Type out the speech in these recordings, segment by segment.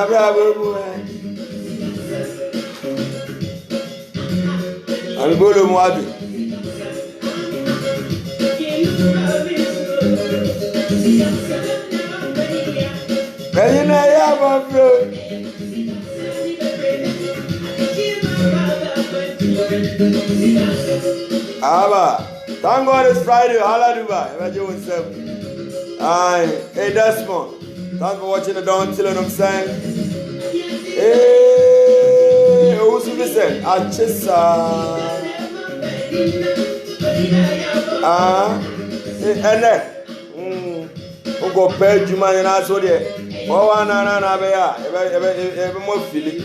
Bravo. I'm going to Moabi. You know, thank God it's Friday. Hallelujah. Hey, Desmond. Thanks for watching the Dawn Till, you know what I'm saying? Hey, who's listening? Achesa. Go pay you man and I saw there. Oh, no, every more feeling.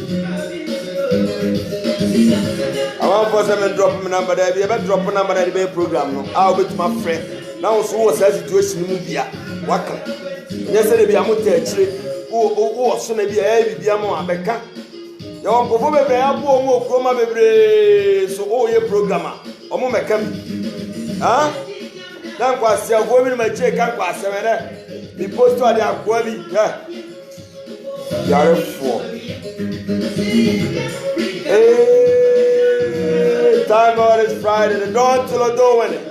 I want for some drop my number there. If you ever drop a number at the program, I'll be to my friend. Now, so what's that situation in India? What? Yesterday, be a motel. Oh, so maybe a be a more American. Your performer, I have more chroma baby. So, oh, your programmer. Or more mechanic. Huh? Don't pass your women, my check, can't pass them. Be posted on the aquabi. You are a fool. Hey, thank God it's Friday. The Dawn Till doing it.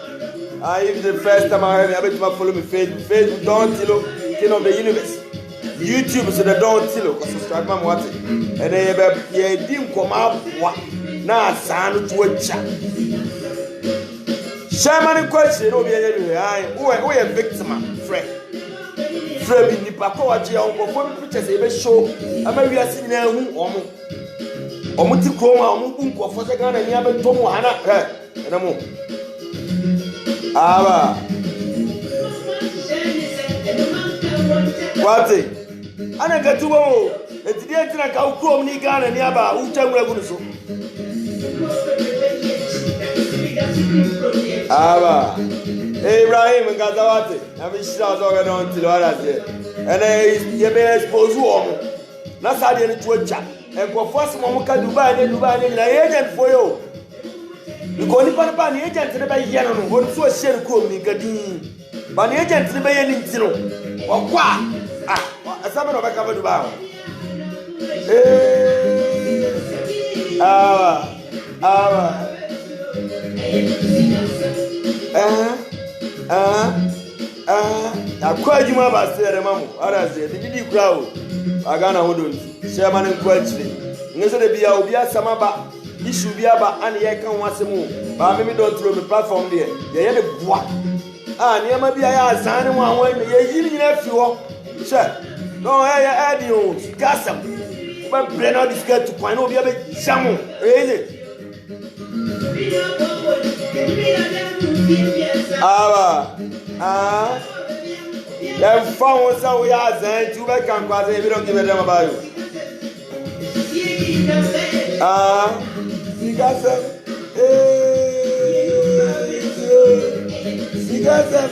If the first time I heard it, I bet you follow me Facebook Dawn Till, King of the Universe. YouTube is the Dawn Till, because subscribe to what it. And they didn't come out. Now, sound to a chat. Shaman question, who are victim, friend. Friend, in the Pacoa, Uncle, pictures, a show. I'm a real senior who Omuti Chroma, Mukunko, for the gun, and you have a Tomo Hana, and a more. What? I got to go. It's the end like our Chrome Nigan and Yaba, who tell me. Abraham and Gazawati, I wish I was on to the and you may expose woman. That's how they to a chat. And for first, Momoka Dubai, and an agent for you. You go to the agent to the Bayan, what so a shell called me, Gadin. But the agent to the Bayan, or what? A summon of a cover Dubai. I quite you about the mamma. I said, did you crowd? I got a hood. Sherman and question. Necessarily be out there, some about issue be about any I can once more. But maybe don't throw the platform there. They had a what? Near maybe I sign one when you're in a few. Sir, no, I had you. Gossip. But Brenner is good to find out the other shaman. Really? Them phones that we are saying, you can pass if you don't give a damn about you. You got some. You got some.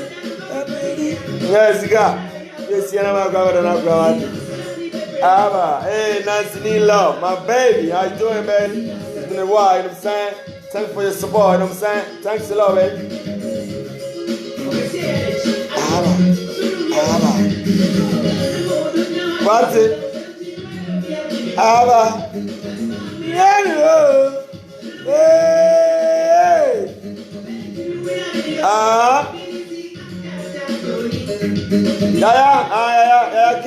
Yes, you got. Yes, you know, I'm going to hey, Nancy Love, my baby, how you doing, baby? It's been a while, you know what I'm saying? Thanks for your support, you know what I'm saying? Thanks a lot, baby. What's it?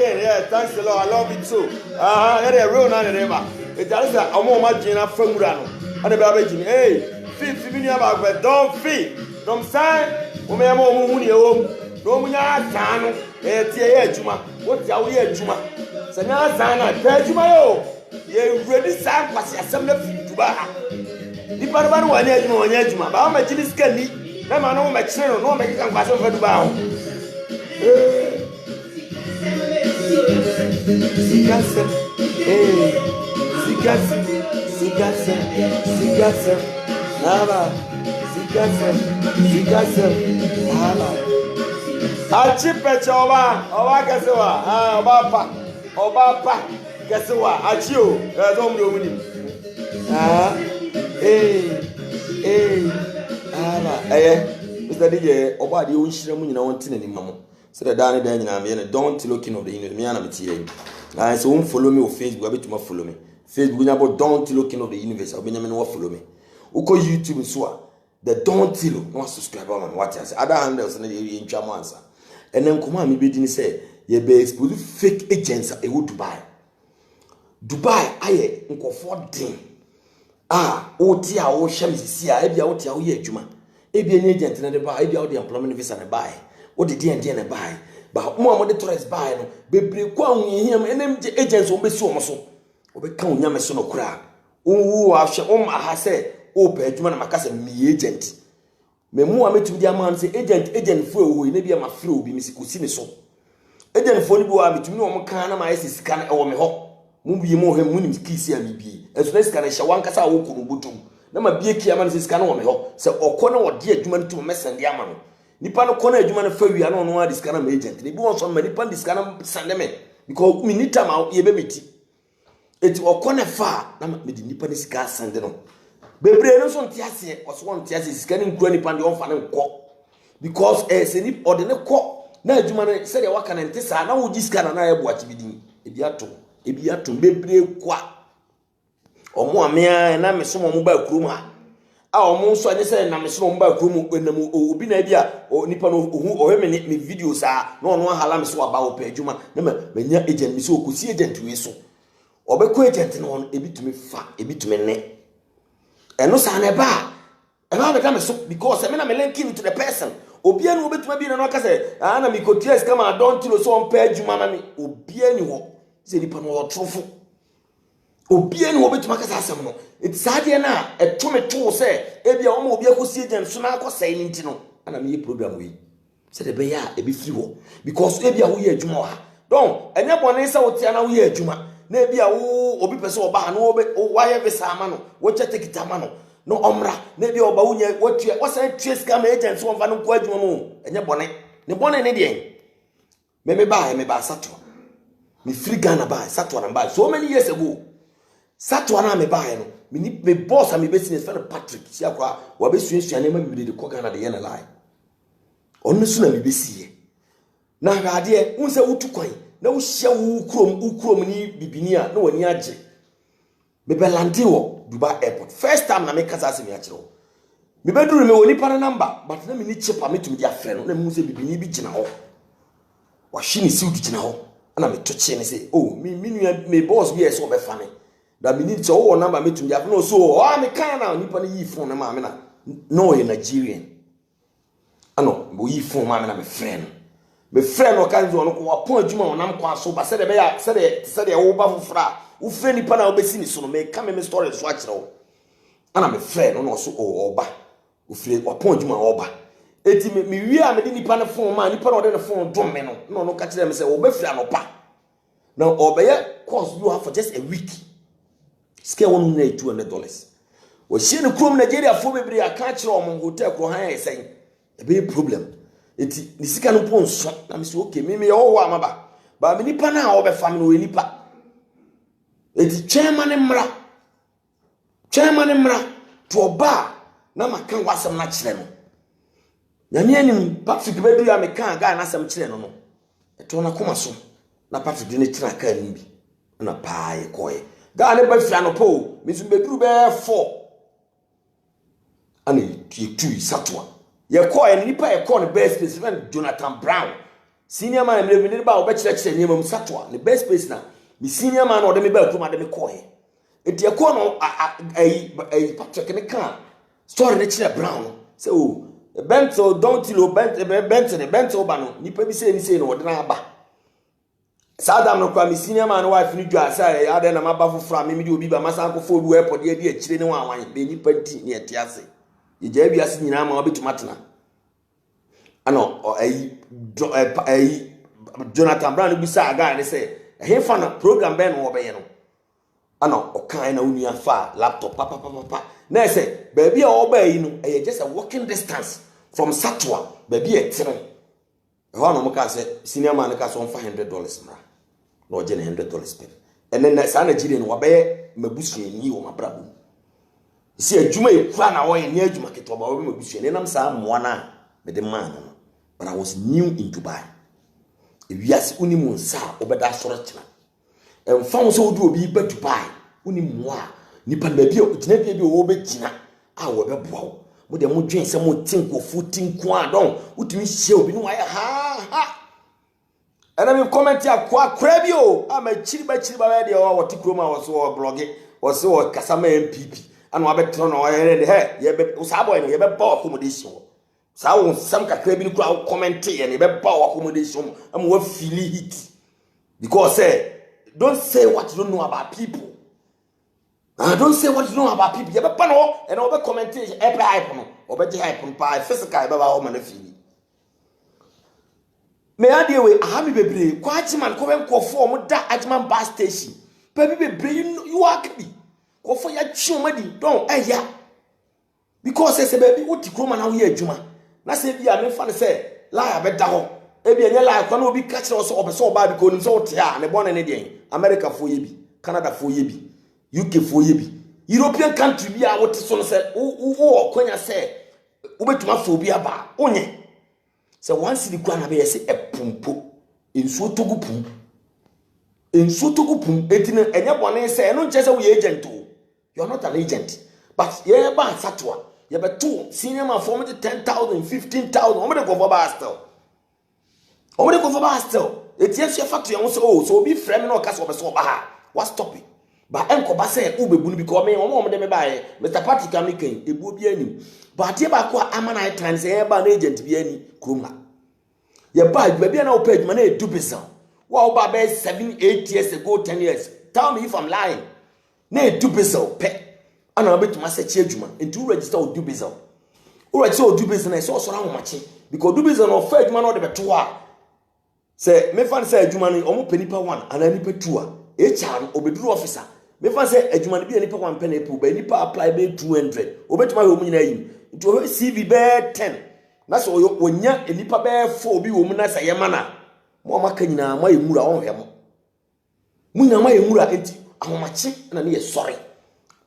Yeah, thanks a lot. I love it too. Yeah, real nice neighbor. It's just a more margin from Murano. And the baby, hey, 50 million about don't fee. Don't sign. We may have more money home. No, we are Sano. Tia Juma. What's our year, Juma? Sana Sana, tell Juma. You ready, Sam, was assembly to buy. The Paraban one year, Juma, but I'm a Jilis Kelly. No man, no, my channel, no Mexican person for the bow. Sigasa, Nava, Sigasa, Achi pecha oba kesewa. Oba pa kesewa. Achi o. Ezo mdo muni. Mr. DJ, oba di unshire mu nyina wonte na nimamo. So the dan dan nyina me don't looking of the universe. Me ana metie. Na so follow me on Facebook, abetuma follow me. Facebook nyabo don't looking of the universe. Obenya me no follow me. Uko YouTube so a the don't tilo no subscribe on what I say. Other handles na dey ntwa mo ansa. Enen koma me bedi ni say ye be expose fake agents e wo Dubai aye nkofo den. O ti a wo hye mesisi a e bia wo ti a wo ye adwuma. E bia ni agent na de ba e bia wo de employment visa na ba. Wo de DND na ba. Ba mo de tourist ba no bebre kwa hunhia enem agents wo be si wo so. Wo be ka hunya me so no kura. Wo ahwe wo ma ha say o pa adwuma na makasa me agent. Me mu a metum di aman say agent fu ewo na bia ma frɛ obi misikosi ne so. Agent fu ni bi wa metum ni wo mo kan na ma yesi sika na ewo me ho. Mu bi mo hem munim kisi a bibi ezo na sika na hye wankasa wo kunu butum na ma bie kia ma sika na wo me ho se okọ na wodi adwuma ntum mesende ama no nipa no kọ na adwuma na fa wia na ono adi sika na ma agent ni bi won so ma nipa di sika na sande me because minita ma ye be meti eti okọ na fa na me di nipa ni sika sande no bebre no so ntiase oso won ntiase sika ni nkura nipa ndi on fa ne nkọ because se ni ode ne kọ na adwuma na se de waka na ntisa na wo ji sika na ye bo akibidin ebi ato bebre kwa omo amia na mesomo mo ba kurum a omo so anye se na mesomo mo ba kurum enam obi na bia nipa no ohu me videos a na ono ahala me so aba wo pa adwuma na manya agent me so okosi agent we so obekọ agent no ebitumi fa ebitumi ne eno sa na ba be ka me so because me na me linking to the person obi anu obetuma bi na no ka se na me koties kama don tilo so on pa adwuma na me obi ani ho se nipa no otrofo obi ani obetuma kasa asem no etsade na etometo se ebia o ma obi akosi agent so na akosai ni ntino ana me program wi se de be ya e be free wo because ebia wo ye adwuma wa don enye bone se wo tia na wo ye adwuma na ebia wo obi pese oba na wo wa ye visa ama no wo chete kitama no omra na ebia oba wo nya wo tua wo san tua scam agent so mfa no ko adwuma no enye bone ne bone ne de me ba sato me free Ghana buy Satwa na buy so many years ago Satwa na me buy no me boss am business friend Patrick si akwa wa be suasua na ma me de ko Ghana de ye na lie onno so na me besie na hade unse wutu kwan na wo hye wo krom ni bibini a na wani age me be lande wo Dubai airport first time na me kasa se me a kire wo me be duru me woni pa number but na me ni chepa me tumi dia frɛ no na me se bibini bi gina ho wa hye ni si gina ho ana me to che ne say oh me boss bi so be fa me da me need to wo number me tum dia no so me kan na nipa ne yi phone na ma me na no ye Nigerian ano bo yi phone ma me na me friend no kan zo no ko apon adwuma wonam kwa so ba se de be ya se de wo ba fofra wo friend nipa na wo be si ni so no me kan me story so a kire wo ana me friend no so oba wo friend apon adwuma oba eti me wi a me di nipa ne phone ma nipa na ode ne phone dom me no ka kire me say wo be free anopa na obeye course you have for just a week scale $100 wo hie ne krom Nigeria fo bebre aka kire o mo hotel kro han e sen e be problem eti ni sika no pon so na me say okay me wo amaba ba me nipa na wo be fam no we nipa eti chairman mra to oba na makan wasam na kire no nyame anim Patrick bedu ya meka ga na asem kire no eto na koma so na Patrick de ne tira ka ni bi na paaye koye ga ne ba fia no po mi so beduru be 4 ani tu Satwa ye koye ni pa ye ko ne best space friend Jonathan Brown senior man me ne ba wo be kire ni mam Satwa ne best space na mi senior man o de me ba kuma de me koye eti ye ko no Patrick ne ka story ne kire Brown say oh bento don't tilo bento bano nipa bi se ni se no wode na aba sadam no kwa mi senior man wife ni dwa say ya de na maba fofra me di obi ba masa ko fodu airport de di akire ne wanwan be nipa nti ne etiase ye ja bi ase nyina ma obetuma tena ano Jonathan Brown bi sa aga ne say he fa na program ben wo be ye no ano okan na uni afa laptop papa na say baby a oba yi no just a walking distance from Satwa baby etino How no can say senior man can on $500 mra. No gen $100 pay. And then that's Nigerian wabe mebusi ni o mabrabu. See a juma you plan away near Juma Ketoba mebusi and I'm some one with the man. But I was new in Dubai. If yes unimun sa obeda sorachna. And found so do be but Dubai. Unimwa. Nipan baby o tina baby o betina. Ah we be boa. Mo de mo dwen se mo tinko futin kwa don. Utimi hye obi no ha. And I comment here kwa krabio. I'm a chiri ba de o woti kroma wo so blogi. Wo se wo kasama MPP. Ana wa beto no ye he ye be usabo no ye be ba accommodation. Sa wo sam kakra bi no kwa comment ye ne be ba accommodation. Am wo feel it. Because don't say what you don't know about people. Don't say what you know about people. You be pano and over commentation epe hype no. Obe je hype pa physical e be ba o ma na feel. Me ade we ahami bebre kwa ajiman ko ben ko for mo da ajiman bus station. Baby bebre you are be. Ko for ya chiomadi don eya. Because say baby uti kroma na wo ye adwuma. Na say bia me fa ne say lie abeda ho. E bia nye lie kwa na obi ka kire so obe so ba bi ko nim so wote a ne bon ne den. America fo ye bi, Canada fo ye bi, UK fo ye bi. European country bi a wote so no say wo kwanya say wo betuma fo bi aba. Onye. So once the kwa na be say epumpo ensuo togu pum etine enye bone say eno nche say we agent o. You are not an agent, but ye ba satwa ye be two senior man for me 10,000 15,000 o me dey go for ba still etiensu ye factory won say oh so be frame na o kasa obeso ba ha what stop it ba enko ba say ube bunu because me o dem ba ye Mr. Patrick Amiken ebu obi anim but ye ba ko amana time say ye ba na agent bi ani kroma ye ba bi na o page man na edu bisa wa o ba be 7-8 years ago 10 years tell me if I'm lying na edu bisa pe ana obetuma se chi adwuma enti register o du bisa o register o du bisa na so ra homache because du bisa no fa adwuma no de beto a say me fan say adwuma no omo penipa 1 ana nipa 2 a HR obeduru officer me fan say adwuma no bi nipa 1 pen epu ba nipa apply be 200 obetuma he omu nyina yim nti o CV be 10 na so onya nipa be 4 obi wo mu na say ye mana mo maka nyina ma yemura on hwe mo munya ma yemura enti ahomache na ne ye sorry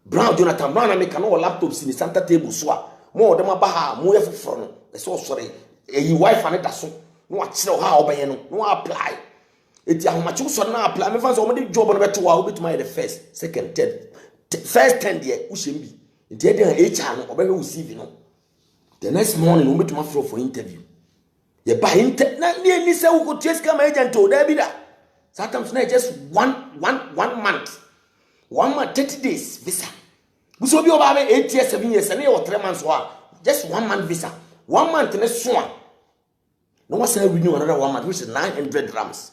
Brown Jonathan Brown na me kan o laptop si ni center table so a mo dem aba ha mo ye foforo no e so sorry eyi wife ane da so no a kire ha obaye no apply eti ahomache so na apply me fan so mo de job no beto wa obetuma ye the first second third first 10 there uhye bi enti e dey HR no obaye wo CV no the next morning obetuma for interview ye ba na ni say wo ko tieska ma agent o da bi da sometimes na just one month 1 month 30 days visa buso bi oba be 8 years 7 years na ye 3 months wa just 1 month visa 1 month na so a no was renew another 1 month which is 900 dirhams.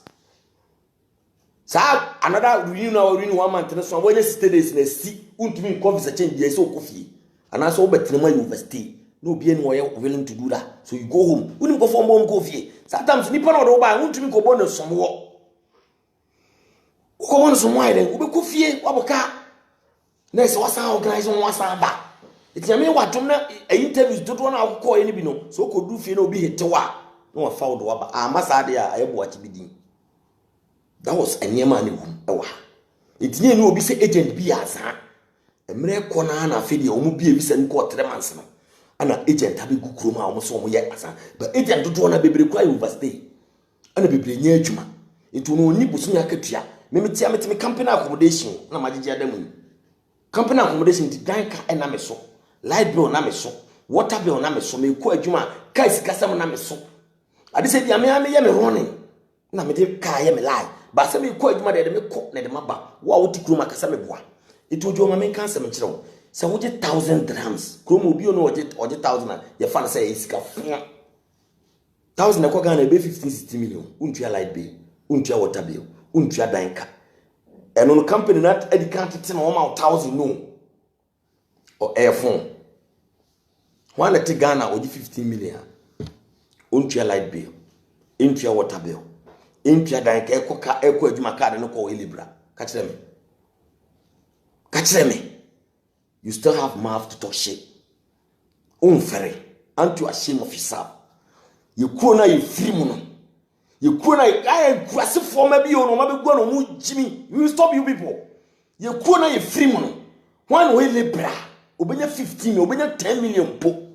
So another renew 1 month na so when 60 days na si untumi ko visa change dey so kofi and so betrema university no be any willing to do that so you go home unim go for mom go fie sometimes nipa na do ba untumi ko bon so mo ko bon so mo ai den ube ko fie waboka na se wasa organize on wasa ba etiame wadom na interviews dodo na akoko ye ni bi no so ko du fie na obi hetewa no wa found waba amasa de a ayebo achi bidin that was anyema ne hu ewa etinye ni obi se agent bi asa emre ko na afedi o mu bi ebisa ni ko 3 months no ana agent abi gukroma o mo so mo ye asa but agent dodo na bebre kwa university ana bebre nya adwuma etu no oni busu nya katua memeti ametimi company accommodation na magigi adamu company accommodation di danka na me so light bill na me so water bill na me so me ko adwuma kai sikasam na me so ade se bia me ye me running na me de ka ye me lie ba se me ko adwuma de me ko na de maba wo a woti kroma kasa me boa etu ojo ma me kan se me kire se wo je 1000 dirhams kroma obi no oje 1000 ye fa na se isika 1000 na ko ga na be 15-60 million untua light bill untua water bill untua danka eno no company na edikant te na o ma 1000 no o airphone one at Ghana oji 15 million untua light bill untua water bill untua danka eko adwuma card no ko elibra ka kire me you still have mouth to talk shit unfere antu ashamed of yourself you kro na you free mu no You couldn't I aggressive for maybe on my go Jimmy. You will stop you people. You couldn't a free money. One way libra. Obenya 15, obenya 10 million po.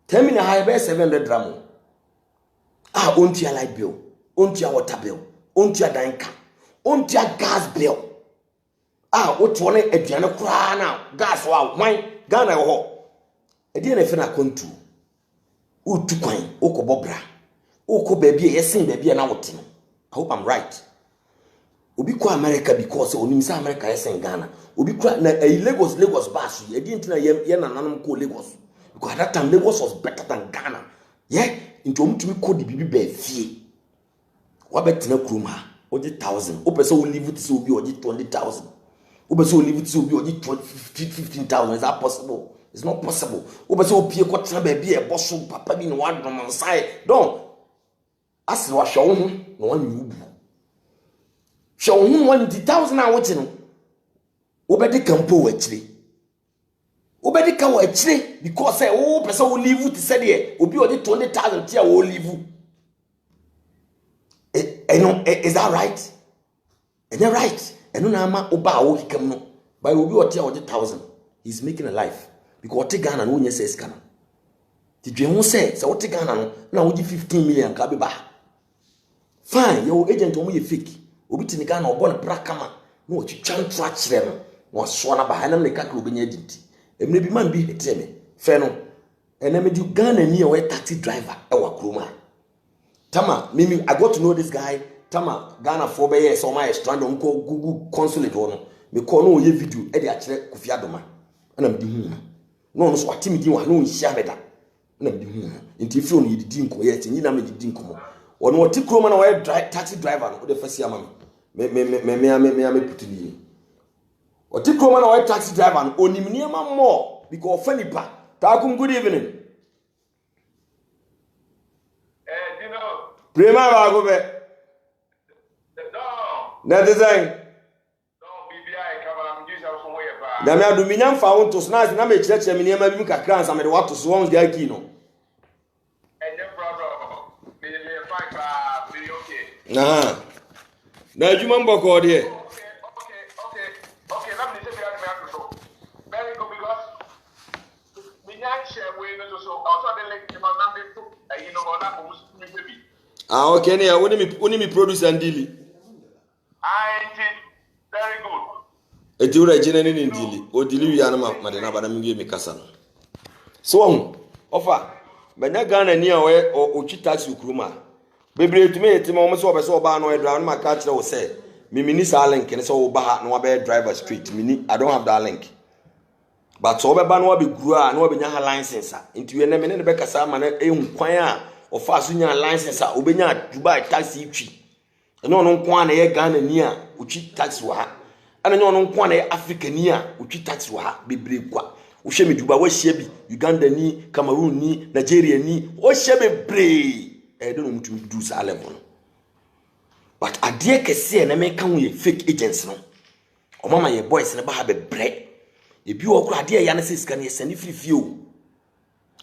10 million high by 700 dramo. Ah, onto your light bill, onto your water bill, onto your danka, onto your gas bill. Ah, what one a piano cry now? Gas wow, wine, Ghana ho. A dear fena contu. U to coin, oko bobra. Oko baby, yes, baby, and out. I hope I'm right. Ubi kwa America because onimisa America yes in Ghana. Ubi kwa na Lagos basu. You didn't know yen and ko Lagos. Because at that time Lagos was better than Ghana. Yeah, into to me code the baby bear fee. What bet na kruma? Oji 1,000. Ope so will leave it to be oji 20,000. Ope so leave it to be oji 15,000. Is that possible? It's not possible. Ope so pie kwatra baby e boss papa bi no one on side. Don't. As wa show no one you. Show him 1,000 a watching. Obedi campo actually. Obedi kawo actually because say oh person will leave to say there. Obi odi 20,000 tia will leave. Is that right? Is that right? Eno na ama oba wo kikam no. By obi odi 1,000. He's making a life because oti Ghana no nya say scan. Ti dwe ho say oti Ghana no na wo 15 million ka be ba. Fine, your agent omo ye fake. Obi tini Ghana obo na brakama no twitwa ntra kire no waso na ba hanam ne kakra obenya dinti emre bi man bi heteme fe no eneme di Ghana ni e taxi driver e wa kroma tama mimi I got to know this guy tama Ghana for be years so my strand on ko Google consulate no me call no ye video e de akire Kofi Adoma na me di hu no so atimi di wa no nhia meda na me di hu nti fi on ye di nko ye ti ni na me di nko ono oti kroma na wa taxi driver no de fasi ama me putini oti kroma na wa taxi driver no onim niema mo because fanipa takum good evening Dino prema ba go be na design no BBI kama mjisha usomo ye ba na me adumi nyam fa won to snaz na me chire me niema bi kakra ansa me de wato so won ga ki no enye problem me le fight ba be okay na adwuma mboko de okay let me say me so very good because me nyan share we no so also the link to my number to you know on that me baby okay ne woni mi producer ndili very good eti ura jina ni ndili o dili wi anama made na bana mi kasa no so ofa banya Ghana ni a we o twi taxi kuruma bebre tumi etima o so obeso oba no e drive no maka kire wo say mini sa link ne so wo ba ha no wa be driver street mini I don't have that link but so be ba no wa be guru a no wa be nya ha license a nti we ne me ne be kasa ma na ehun kwan a ofa so nya license a obenya Dubai taxi twi ene ono kwan na ye Ghana ni a utwi taxi wa ha ana nya ono kwan na ye Africa ni a utwi taxi wa ha bebre kwa wo hye me Dubai wo hye bi Uganda ni Cameroon ni Nigeria ni wo hye bebre don't know to do sa level but adie kese na me kan we fake agents no o mama ye boys na ba ha be bre e bi wo kura adie ya na sika na send free o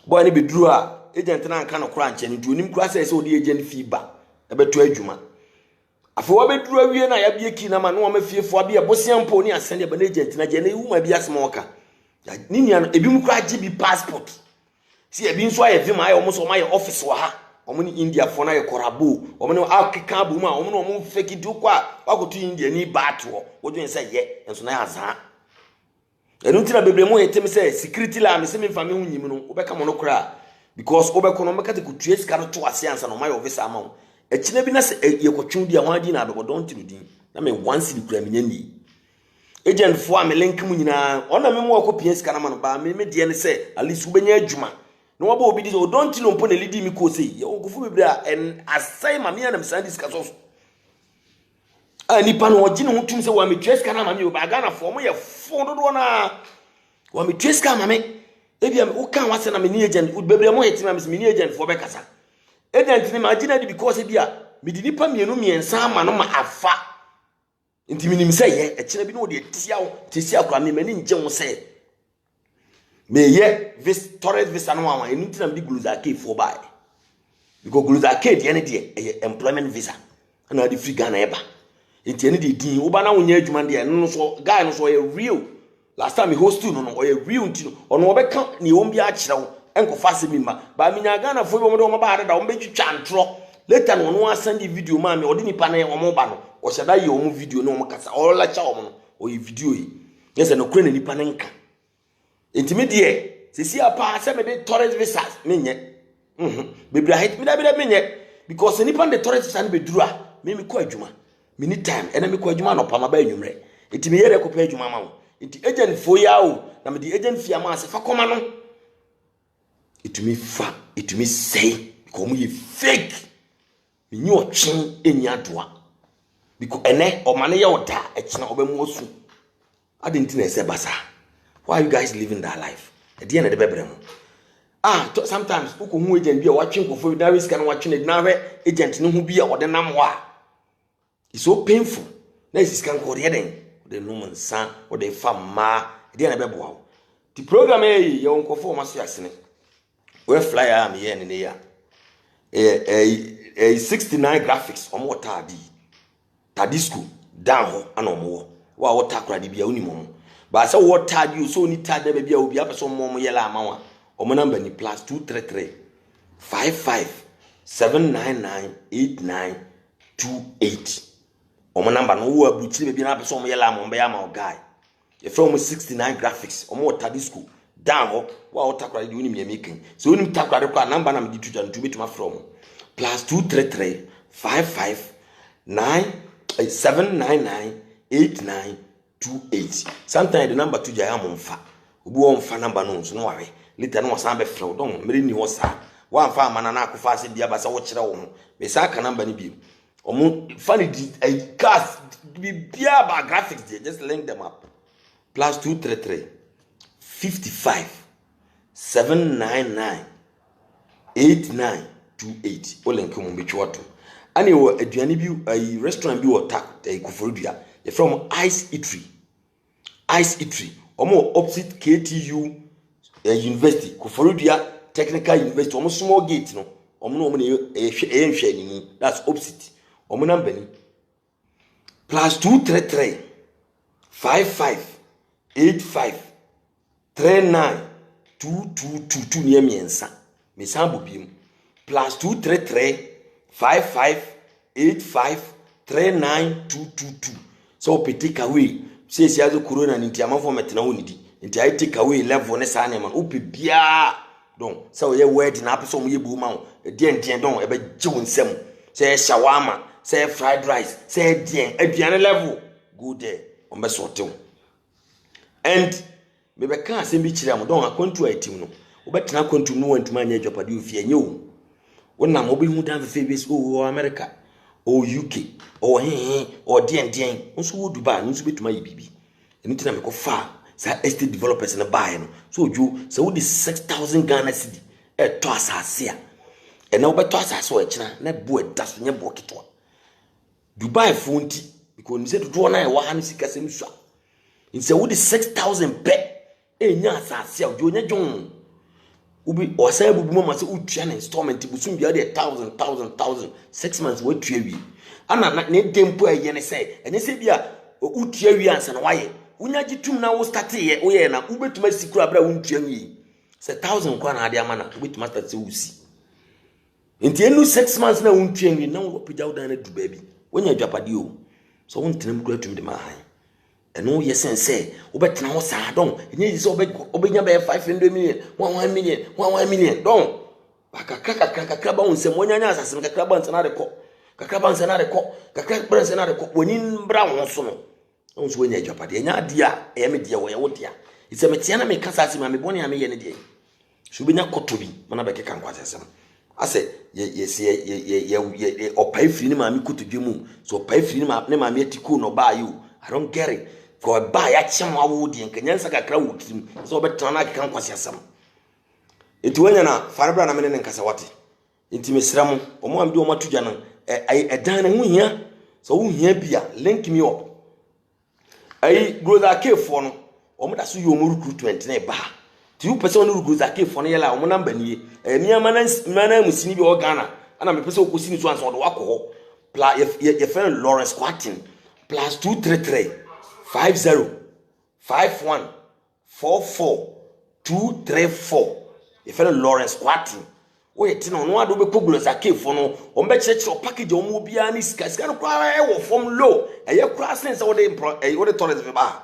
boy ni be duru a agent na kan no kura nche ni duonim kura say o di agent fee ba e be to adwuma afo wa be duru awie na ya bie ki na ma no ma fiefo abi e bosiampo ni asend e ba na agent na je na wu ma bi asema oka ni nia no e bi mu kura GB passport si e bi nso aye vima aye o mo so ma ye office wa ha omuni India fona ye korabo omuni akika bu ma omuni omu fake du kwa wakotu India ni bato wodwen say ye enso na ya za enu ntira bebre mo yetem say security la me se me fami hu nyim no obeka mo no kra because obeka no meka te kutue sika no to ase ansa no my office ama wo ekina bi na se ye kwotwe di ahwan di na do don tirudi na me once di kra me nyani agent fo a me link mu nyina ona me mo akopie sika na ma no ba me de ne say at least ubenya adwuma no wabo obi dis o don't know mpo na lidi mi ko sei ye ogufu bibira en asai ma me na me sandi sika so nipa no ogine ho tum se wa me trace kana ma me o ba Ghana fo mo ye fo dodo na wa me trace kana ma me ebia me uka wase na me ni agent bibira mo yetima me ni agent fo be kasa agent ni ma gina di because ebia me di nipa mienu miensa ma no ma afa nti minim se ye ekina bi no de tia kra me mani nje ho se me ye this torrent visa no one enu tina bi gluza ke fo bai because Groza Arcade the employment visa and the free Ghana eba. It's any day Ubana unye adwuma de no so guy no so real. Last time he hosted no or real ntino ono obeka ni ombi a kire wo enko fase mi ma ba minya Ghana fo bi mo de mo ba da ombe twitwa ntro later no no send the video ma me odi nipa na wo mo ba no o shada ye o video no mo kasa o la cha o mo no o yi video yi yes no kure na nipa na nka intimi de sisi apa se me de tourist visa menye bebra hit me da menye because nipa de tourist visa no be duru a me ko adwuma me ni time ena me ko adwuma no pa ma ba enwumre intimi ye de ko pa adwuma ma wo inti agent fo ya o na me di agent fia ma se fa koma no itumi say because mu ye fake me nyi otwen enya adoa because ene o mane ye oda e kina obemu osu adenti na ese basa. Why are you guys living that life at the end of the bebrem sometimes uko hu agent bi a watwen ko fo da risk na watwen na hwe agent no hu bi a ode nam ho a it's so painful na is kan ko de den the no man san or the fama the na bebo the program e ye won ko fo ma so yasene we flyer am ye ne ya 69 graphics omo tadi school down ho ana omo wa wota kra de bia unimo ba say wota di so ni tade ba bia obi apeso mo yela amawa omo number ni +233 55 799 8928 omo number no wo abuchire be bi na apeso mo yela amon be ya ma guy e from 69 graphics omo tadi school down ho wa wota kra de unimo making so unim takra de kwa number na me di tuja ntu betuma from +233 55 799 8928. Sometimes the number to Jayam fa. Ubu on fa number no so no worry. Later no san be flow don meri ni wo sa. Wan fa manana akfa se bia ba sa wo kire wo ho. Me sa ka number ni bi. Omo funny cast bi bia ba graphics there, just link them up. +233 55 799 8928. O link mo bi chwoto. Ani wo aduane bi restaurant bi wo tak Koforidua. From Ice Eatery. Omo opposite KTU University, Koforidua Technical University. Omo small gate no. Omo no ni ehwe ni. That's opposite. Omo number ni +233 55 85 39 2222 ni emiensa. Me sambo biem +233 55 85 39222. So take away say azo corona ni ntia mafo metena wonidi ntia I take away level ne sa ne man upi bia don so ye word na apeso mo ye bu ma wo dien don e be jiwo nsem say shawarma say fried rice say dien aduane level go there on be sortew and me be kan asem bi kire am don akwantu atim no wo betena akwantu no wantuma anya adwapade ofie enye wo wonam obi hu dan fe be so America or UK or or dien nso wo Dubai nso betuma yi bibi enti na me ko fa sa estate developers na buy no so ojo se wo di 6000 Ghana cedi e to asase a e na wo beto asase o ekina na bu eda so nye bo ketwa Dubai fonti because ni se dodo na e wa ha no sika sem sua nse wo di 6000 pe e nya asase a ojo nya jon ubi osa bubu mama se utua na installment busum bia de 1000 6 months we tua wi ana na dempo aye ne se enye se bia utua wi ansa na waye unya gitum na wo start ye wo ye na ubetuma sikura bra untua wi se 1000 kwa na ade ama na ubetuma start se usi enti enu 6 months na untua wi na wo pija udan na duba bi wonya adwapade o so wontenam kura tum de ma han eno ye sense obetena ho sa don enye se obenya be 500 million 1 million don kakra ba won se monyanya asase kakra ba nsana de ko kakra ba nsana de ko woni mbra won so no won so wenya adwapade enya dia e me dia wo ye wo dia ise me tia na me kasa ase ma me boni ame ye ne dia so benya kotobi mana be keka nkwa asase ase ye opai firi ni ma me kotodwe mu so opai firi ni ma etiko no ba you I don't get it. For a buy a cham awudi and Kenyansa crowd, so betana can quasiasam. It went na Farabra and Casawati. Intimacy Ram, or more do what to Jana, a dining here, so here be link me up. I grow that cave for no, or Matasu recruitment neighbor. 2% who goes a cave for Nella, or number near, a near man's Musini or Ghana, ana me pese okosi ni so anso do akọ plus ye friend Lawrence Quatin plus 233 50 51 44 234 ye friend Lawrence Quatin o ye tin no ado be kogulo zakefo no o be chechiro package o mu bia ni sika no kwa e wo form low eye kura sense wo de wo de tourist ba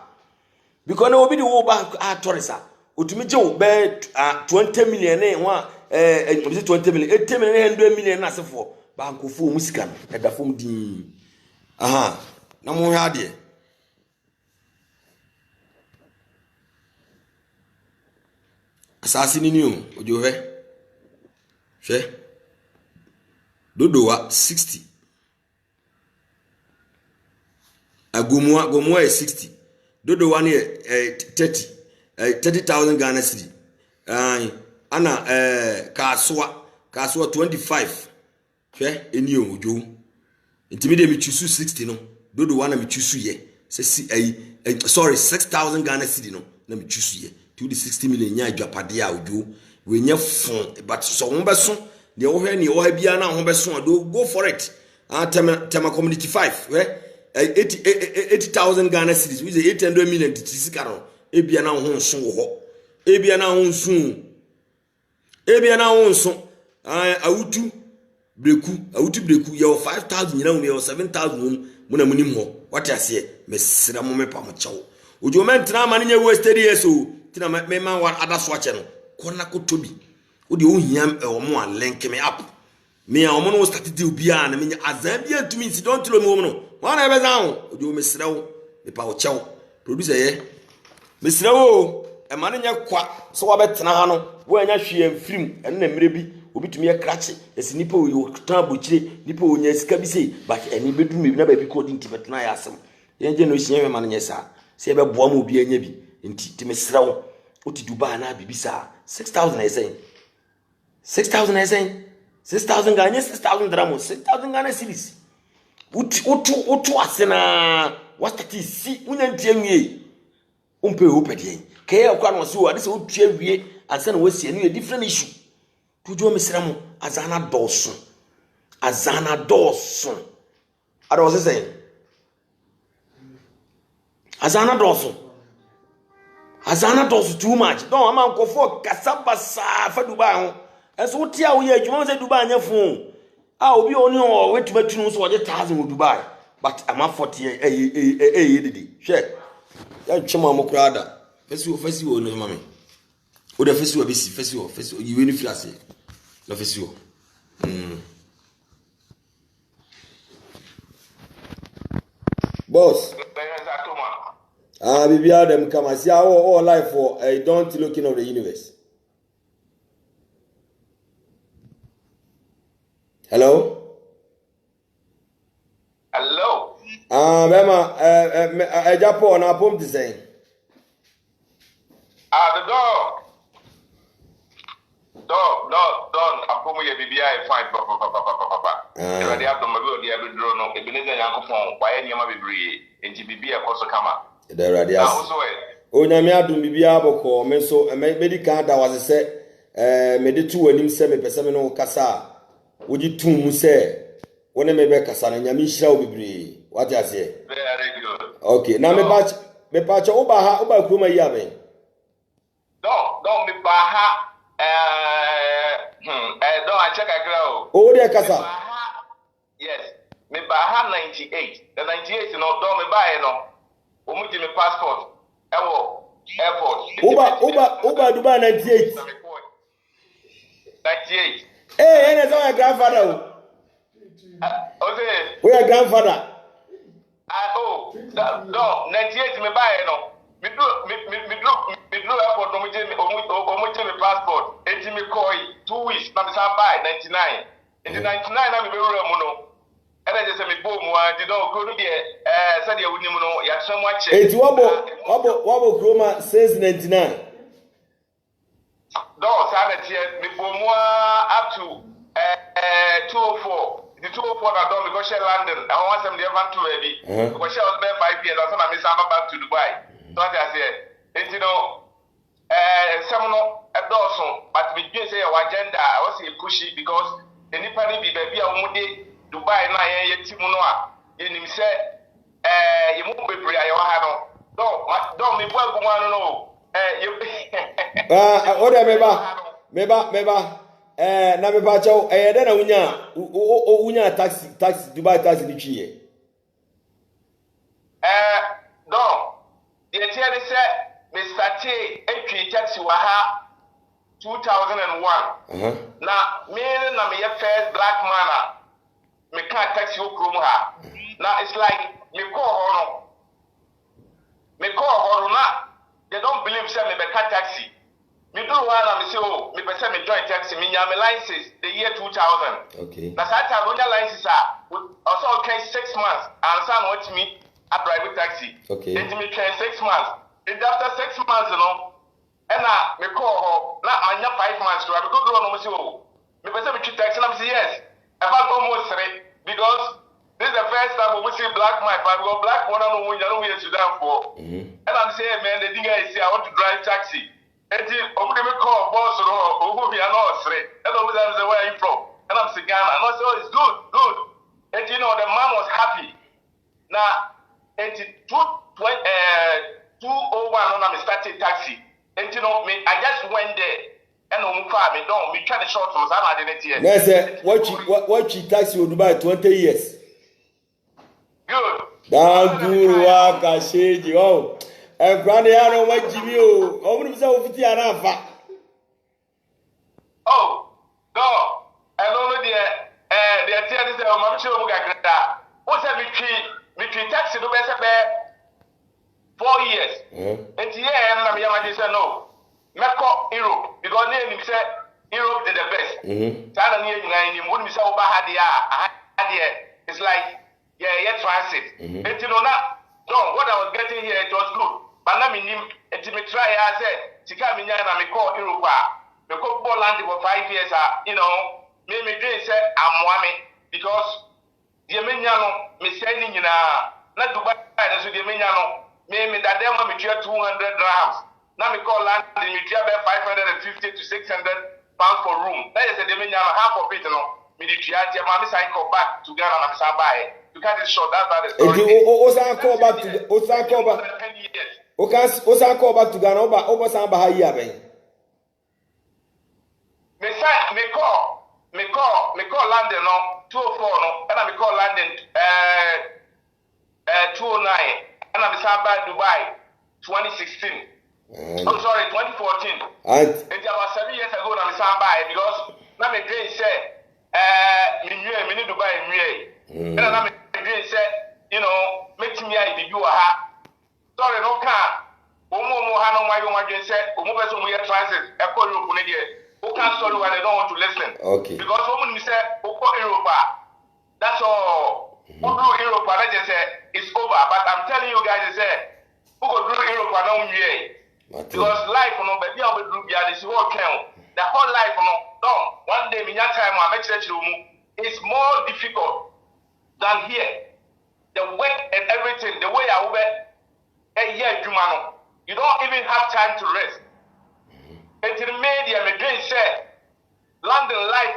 because no obi de wo ba tourist otumi je wo be 20 million e ho 20 million 80 million 100 million na sefo ba nkofo mu sika no e da fom din aha na mo hwa de asasi ni ni o ojo he hwe dodowa 60 agomua is 60 dodowa ni 30,000 Ghana cedi ana kaswa 25 hwe eni ojo ntimi de mi chusu 60 no dodowa na mi chusu ye sorry 6,000 Ghana cedi no na mi chusu ye to the 60 million nya adwapade a ojo we nya fon but so won beso de wo hwe ni wo ha bia na ho beso do go for it tema community 5 we 80,000 Ghana cedis we 800 million tisika no ebia na ho nso wo ho ebia na ho nso awutu breku ye 5,000 nyina wo ye 7,000 mo na munim ho what ase mesira mo mepa mo chawo ojo mentra ma nya we steady eso tina me man wa adaso ache no kona kotobi odi o hiam omo a link me up me a omo no start deal bia na me azan bia to me don't tell me omo no wana ebe zan odi o mesira wo me pa wo chawo producer ye mesira wo e ma nya kwa so wa betena ha no wo anya hwe amfirim ene na mire bi obitumi ye krache esi nipa o tan bochire nipa o nya sika bi sei but eni bedu me na ba bi ko di ntibetena ya asem ye nje no hie me ma nya sa se be boa ma obi anya bi nti ti mesira wo oti Dubai na bibisa 6,000 esen 6,000 esen 6,000 Ghana 6,000 dirham 6,000 Ghana cedis utu asena wastati si unya ntienwie umpe opedie ke akwa no so ade se utu awie asena wasi no different issue tujo mesira mo azana doso ada wose say azana doso too much don ama nkofo kasabasa fa Dubai ho eso tia wo ye adwuma se Dubai anya fon obi oni o wetumatunu so wo 1,000 wo Dubai but ama 40 didi hwe ya chema mo krada fesi wo no mame o da fesi wo besi fesi wo yiwe ni fiase na fesi wo boss Bibi Adam come see all life for don't looking of the universe. Hello? Bema Japo na pom to say. The dog, apomo ye bibia e fine papa. They have the mobile they have drawn no. Ebeneza Yankofon, why any ma bebre, enti bibia koso kama. The radius. Onyame adum bibia aboko me so medical da was say me de tu anim se me pese me no kasa wogi tum mu se wona me be kasa na nyame hira wo bebre what you say very good okay na me patch oba kroma yi aben don't me ba ha don't I check agrao o de kasa yes me ba ha 98 the 98 no don't me buy no omuji me passport ewo airport Uba Dubai 98 ene so my grandfather we your grandfather no 98 me buy no me do airport omuji me passport enti me koi 2 weeks na me sa buy 99 in the 99 na me be wura mu no ene je se me bo mu a di don go no be said you wouldn't know you so much it wabo kroma since 99 no sanity me bomwa up to 204 the 204 that don't because share London I want some the event to ready because she was there 5 years so I miss back to Dubai so I say you know some no a dozen but we just say our agenda I was pushy because enipa ni bi baabi a wɔn de Dubai na yɛ ti mu no a yɛnim sɛ yɛ mu bebree a yɛwɔ ha no dɔn mi bu agu mu ano no ɔdɛ meba na meba kyɛw ɛyɛ dɛ na wonya taxi Dubai taxi ni twi yɛ dɔn deɛ tiɛ de sɛ me starte atwi taxi wɔ ha 2001 na me na me yɛ first black man a me ka taxi wɔ kurom ha na it's like me call hɔ no na they don't believe say me be ka taxi me do one na me say oh me be say me join taxi me nya me license the year 2000 okay na that time no license also okay 6 months and some watch me a private taxi okay and me train 6 months and after 6 months no and me call her na anya 5 months to I go do no me say oh me be say me treat taxi na me say yes I have almost 3 because this is the first time we see black man, but we got black one on the window we in Sudan for. And I'm saying, man, the thing is, I want to drive taxi. And I'm going to call boss or who we are not straight. And I'm say, where are you from? And I'm saying, Ghana. And I say, oh, it's good. And you know, the man was happy. Now, and 201 when I started taxi. And you know, I just went there. And I'm me try the short ones. I'm not in it yet. Yes, what you taxi would buy 20 years. Good. Danguru waka sheji oh. Grande ano wajimi o. Omuni msa ufiti anafa. Oh, no. I don't know the idea is that I'm sure we got that. What's that me taxi do better 4 years. And yeah, I'm not say no. Meko Europe because name say Europe is the best. Tana ni nyina ni mudi say oba hadia. It's like yeah, transit. And you know now, no, what I was getting here, it was good. But now me try, I said, Tika Minya and I call Europe. Me go Poland for 5 years, you know, me dream say I'm one because the Minyano, me sending in not Dubai, so the Minyano, me that them me 200 grams. Now me call land, me 550 to 600 pounds for room. That is the Minyano, half of it, you know. Me the Triatia, mommy cycle back to Ghana and Sabai. You can't short that's the story. Osan call back to 10 years. Osan call back to Ghana over Samba Haya. Me call London no 204 no and I call London 209 and I Samba Dubai 2016. I'm sorry 2014. And it was 7 years ago na Samba because now me dream say me need Dubai and I'm dream say you know make me be you sorry no can omo ha no why you want to say omo person we transit e call Europe ne there who can sorry when they don't want to listen okay because omo me say o call Europe that's all who do Europe and just say it's over but I'm telling you guys say who go do Europe and don't because life no be be do bia this whole can the whole life no one day me time I make church room is more difficult than here the work and everything the way I will you don't even have time to rest. Until the media me say London life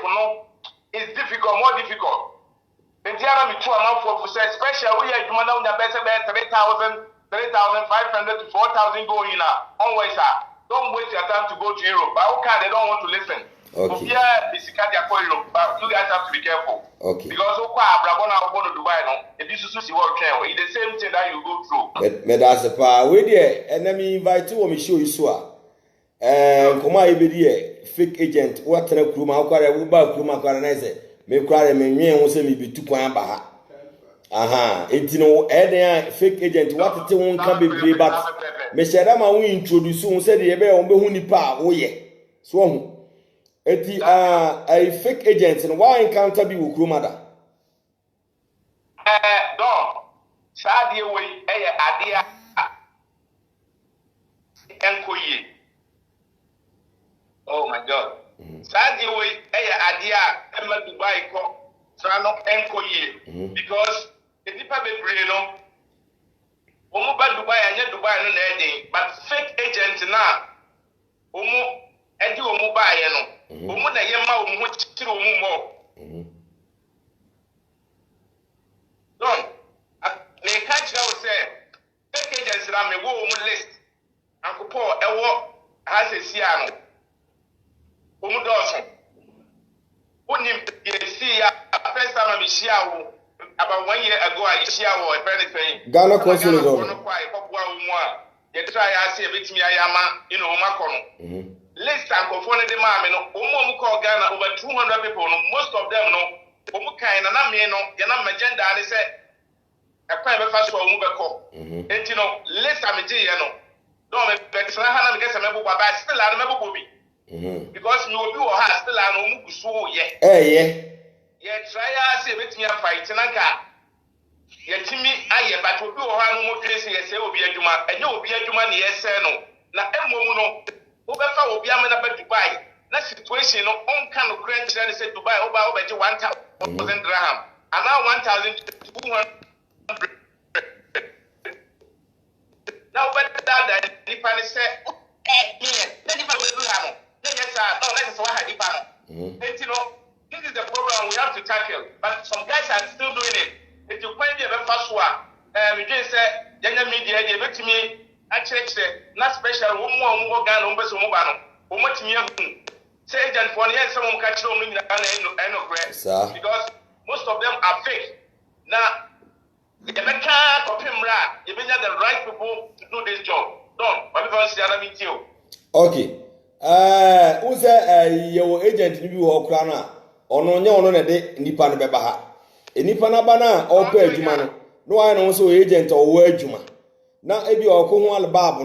is difficult, more difficult. And the other me too for say especially we are now the best 3,500 to 4,000 going always don't waste your time to go to Europe. But okay, they don't want to listen. Okay. Yeah, but you guys have to be careful. Okay. Because Dubai, it's the same thing that you go through. But that's a part. We there, and let me invite you. Me show you so. Come on, be fake agent. What kind of crew? My car, we buy crew. My car, and I say, me cry, me who say me be 2 kwan baha. Aha, it no, fake agent. What the one can be but me share them. I will introduce you. Say the ebe on be huni pa. Oh yeah, so. A fake agent and why encounter be with Krumada? Don't. Sadie way, idea. Enkoye. Oh my God. Sadie way, idea. Emma Dubai ko. Trano enkoye. Because the people be brino. Omo ba Dubai anya Dubai no na edin, but fake agent na. Omo edi omo ba ye no. Omo na ye ma omo chiri omo mo Don't. Me catch now say, take agents around me, go list. Uncle Paul, has a Siano. Dawson. Wouldn't you see first time I see about 1 year ago, I see our anything. Ghana Consul is on. You try, I say, with me, I am, Macon. List and confounded the man, call Ghana over 200 people, most of them know. Kind and I mean, you're not agenda, they say, a private fast for Mubako. And list I'm a G, don't make Hannah get a member, but I still have a member. Because you will be or has still an so yet. Yet try I say with me a fight in a car. Yet to me, I but will be or have more place, yes, it will be a Juma, and you will be a Juma, yes, no. Now, Emono, whoever will be a man about Dubai. That situation, no one kind of crunch that is said to buy over 1,000 dirham, and now 1,200. Now, but that if I say, let this is the program we have to tackle, but some guys are still doing it. If you find the first one, we just say, young media, they bet me, I check, not special, one more gun, because most of them are fake. Now, you can't copy him right. You need the right people to do this job. Don't. Okay. Who say your agent ni bi wo kra na ono nya ono na de nipa no beba ha. Nipa na ba na o pa adwuma no. No why no so agent o wo adwuma. Na ebi ọkụ ho albab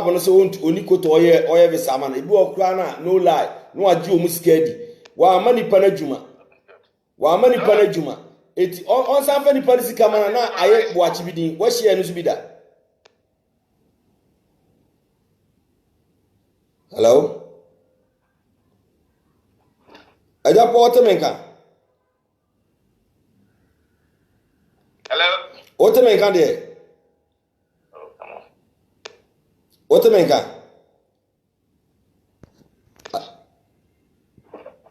no so oni koto oye visa ma na ebi okura na no lie no agi omu skedi wa ma nipa na juma eti on san fa nipa sika ma na aye bo achi bidin wa hie no so bi da. Hello aja po menka. Hello Otemenka de what am I?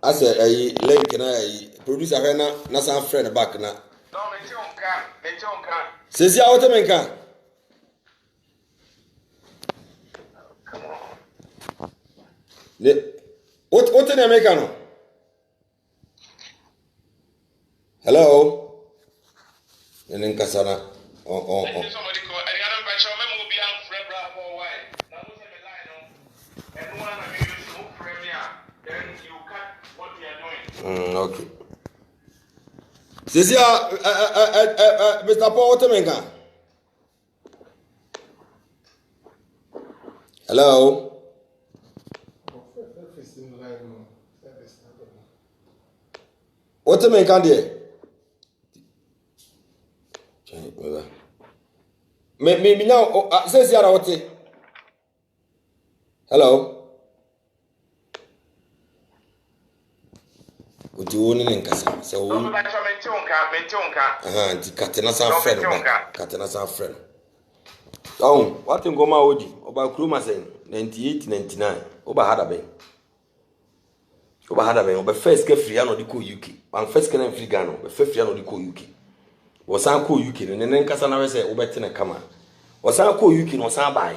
I said, I link and I produce a rena, Nasan friend back now. No, Says ya what am I? What an Americano? Hello? And in Casana. Okay. This is Mr. Paul Otemenka. Hello. Otemenka there. Me now. Says yara ote. Hello. Ujiwoni nkasa so wo anti katena san friend ba katena san friend what ngoma oji oba kruma sen 98 99 oba hada ben oba first ke free ano di ko UK one first ke na free Ghana oba free ano di ko UK wo san ko UK ne nkasa na we say obetene kama wo san ko UK no san bai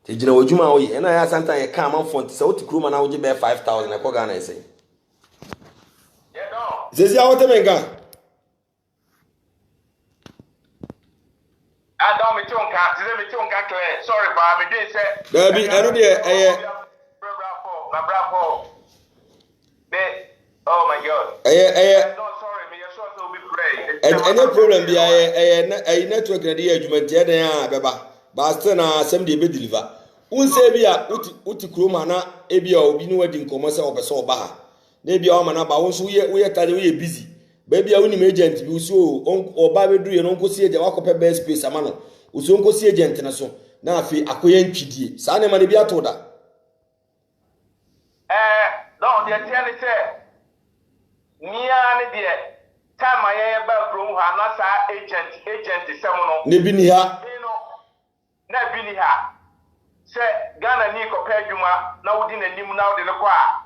te gina wojuma oyi ena ya santa ye ka man font se oti kruma na oji be 5000 e ko Ghana e say Zezi a wote menga. I don't me chonka clear. Sorry, but me dey say. Baby, eno de bravo. Oh my God. No, sorry, me your short will be pray. Any problem be I network na dey adwuma tie den a beba. Ba still na asem dey be deliver. Unse bia uti kroma na ebia obi no wadi nkomo se obese oba ha. Na ebia o ma na ba wonso we tare we busy. Ba bia woni agent bi so oba bedru ye no nkosi agent wakope best space ama no. Uso nkosi agent na so. Na afi akoye ntwidie. Sa na ma ne bia to da. No, they tell it nia ne de time aye ba krom ha na sa agent semono. Ne bi ni ha. Na bi ni ha. Se Ghana ni ko pe adwuma na wodi nanim na wodi ne kwa